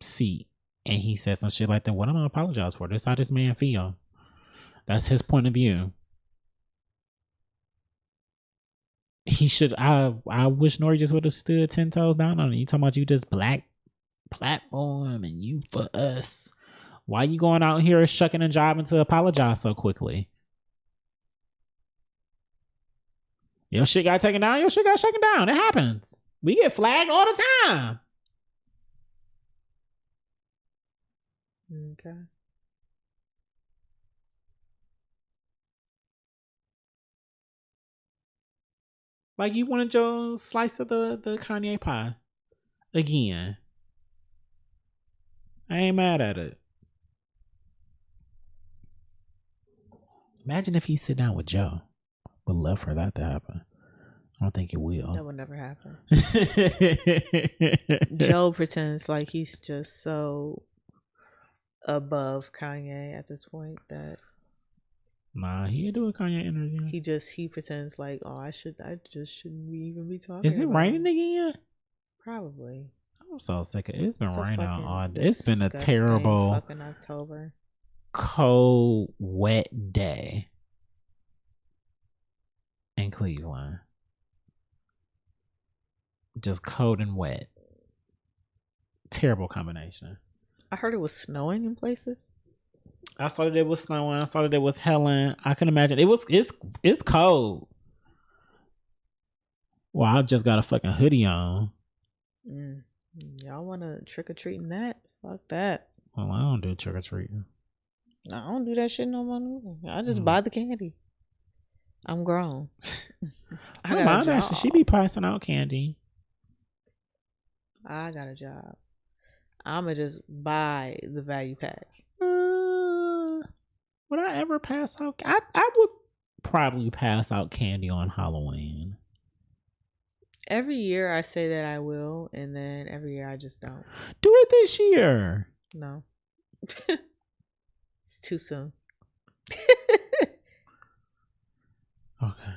seat and he said some shit like that, what am I gonna apologize for? That's how this man feel. That's his point of view. He should. I wish Nori just would have stood 10 toes down on it. You talking about you just black platform and you for us? Why you going out here shucking and jiving to apologize so quickly? Your shit got taken down. Your shit got shaken down. It happens. We get flagged all the time. okay. Like you wanted your slice of the Kanye pie again. I ain't mad at it. Imagine if he sit down with Joe. Would love for that to happen. I don't think it will. That would never happen. Joe pretends like he's just so above Kanye at this point that nah, he'd do a Kanye interview. He pretends like, oh, I just shouldn't even be talking. Is it raining again? Probably. I'm so sick of it. It's been So raining fucking all day. It's been a disgusting terrible fucking October. Cold, wet day in Cleveland. Just cold and wet. Terrible combination. I heard it was snowing in places. I saw that it was snowing. I saw that it was hailing. I can imagine it's cold. Well, I just got a fucking hoodie on. Y'all want to trick or treating that? Fuck that. Well, I don't do trick or treating. I don't do that shit no more neither. I just buy the candy. I'm grown. I got a job. Actually, she be passing out candy. I got a job. I'ma just buy the value pack. Would I ever pass out? I would probably pass out candy on Halloween. Every year I say that I will, and then every year I just don't. Do it this year. No. It's too soon. Okay.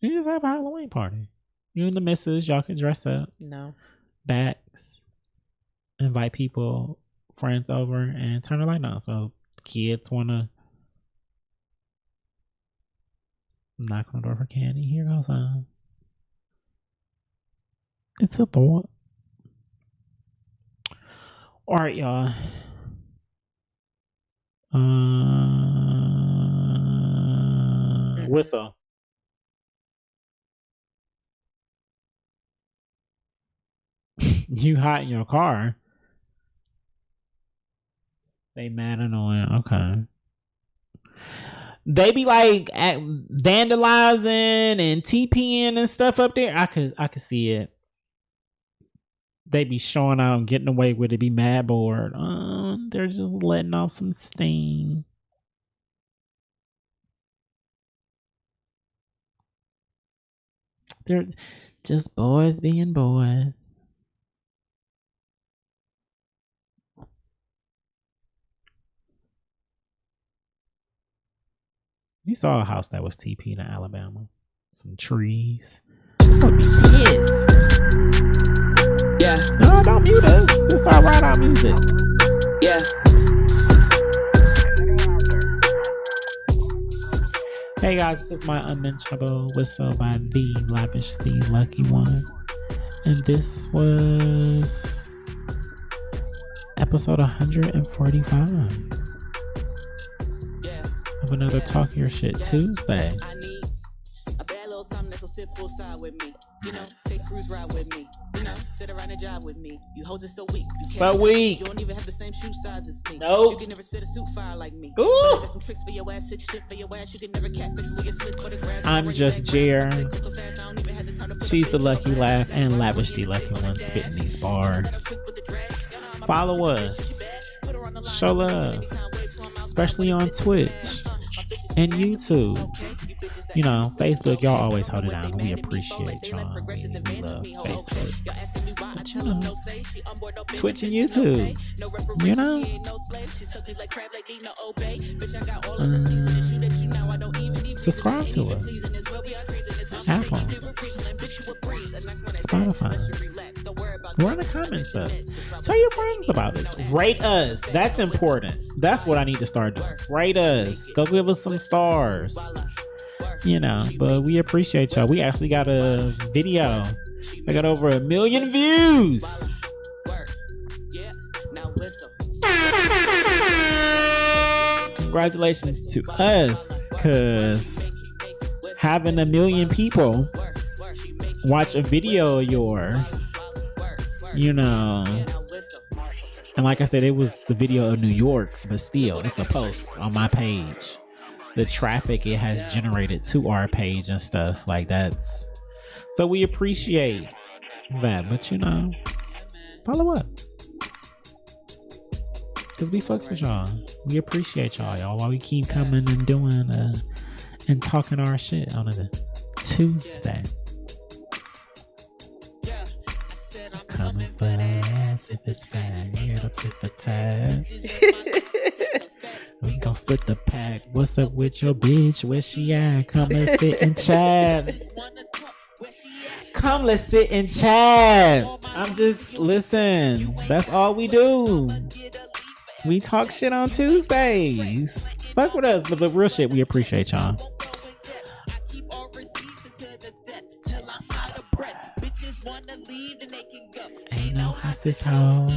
You just have a Halloween party. You and the missus, y'all can dress up. No. Backs. Invite people, friends over, and turn the light on. So kids want to knock on the door for candy. Here goes on. It's a thought. All right, y'all. Whistle. You hot in your car. They mad annoying. Okay. They be like vandalizing and TPing and stuff up there. I could see it. They be showing out and getting away with it. Be mad bored. They're just letting off some steam. They're just boys being boys. You saw a house that was TP'd in Alabama. Some trees. I would be pissed. Yeah. No, don't mute us. Just start writing our music. Yeah. Hey guys, this is my unmentionable whistle by the Lavish the Lucky One. And this was episode 145 of another Talk Your Shit Tuesday. I need a bad little something that's gonna sit poolside with me. You know, take cruise ride with me. You know, sit around and job with me. You hold it so weak. So weak. You don't even have the same shoe size as me. Nope. You can never sit a suit fire like me. Ooh. I got some tricks for your ass, sick shit for your ass. You can never catfish when you slip for the grass. I'm just Jer. She's the Lucky Laugh and Lavish the Lucky One spitting these bars. Follow us. Show love. Especially on Twitch and YouTube. You know, Facebook, y'all always hold it down. We appreciate y'all. We love Facebook. But, you know, Twitch and YouTube. You know? Subscribe to us. Apple. Spotify. We're in the comments up. Tell your friends about us. Rate us. That's important. That's what I need to start doing. Rate us. Go give us some stars. You know, but we appreciate y'all. We actually got a video. I got over 1 million views. Congratulations to us, because having 1 million people watch a video of yours, you know, and like I said, it was the video of New York, but still, it's a post on my page. The traffic it has generated to our page and stuff like that's, so we appreciate that. But you know, follow up, because we fucks with y'all. We appreciate y'all while we keep coming and doing and talking our shit on a Tuesday. Coming for that ass if it's fat, yeah, that's it for tag. We gon' split the pack. What's up with your bitch? Where she at? Come, let's sit and chat. Come, let's sit and chat. I'm just, listen, that's all we do. We talk shit on Tuesdays. Fuck with us, but real shit, we appreciate y'all. Ain't no hostage hoe.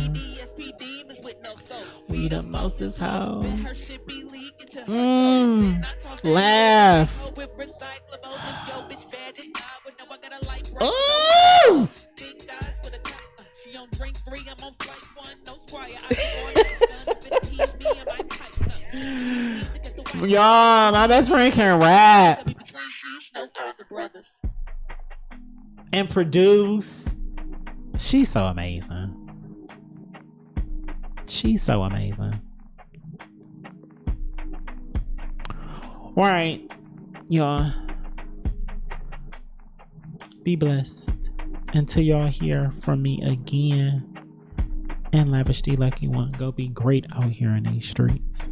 We the mostest hoe. Laugh. Ooh! Y'all, my best friend can rap and produce. She's so amazing. She's so amazing. All right, y'all. Be blessed. Until y'all hear from me again. And Lavish the Lucky One. Go be great out here in these streets.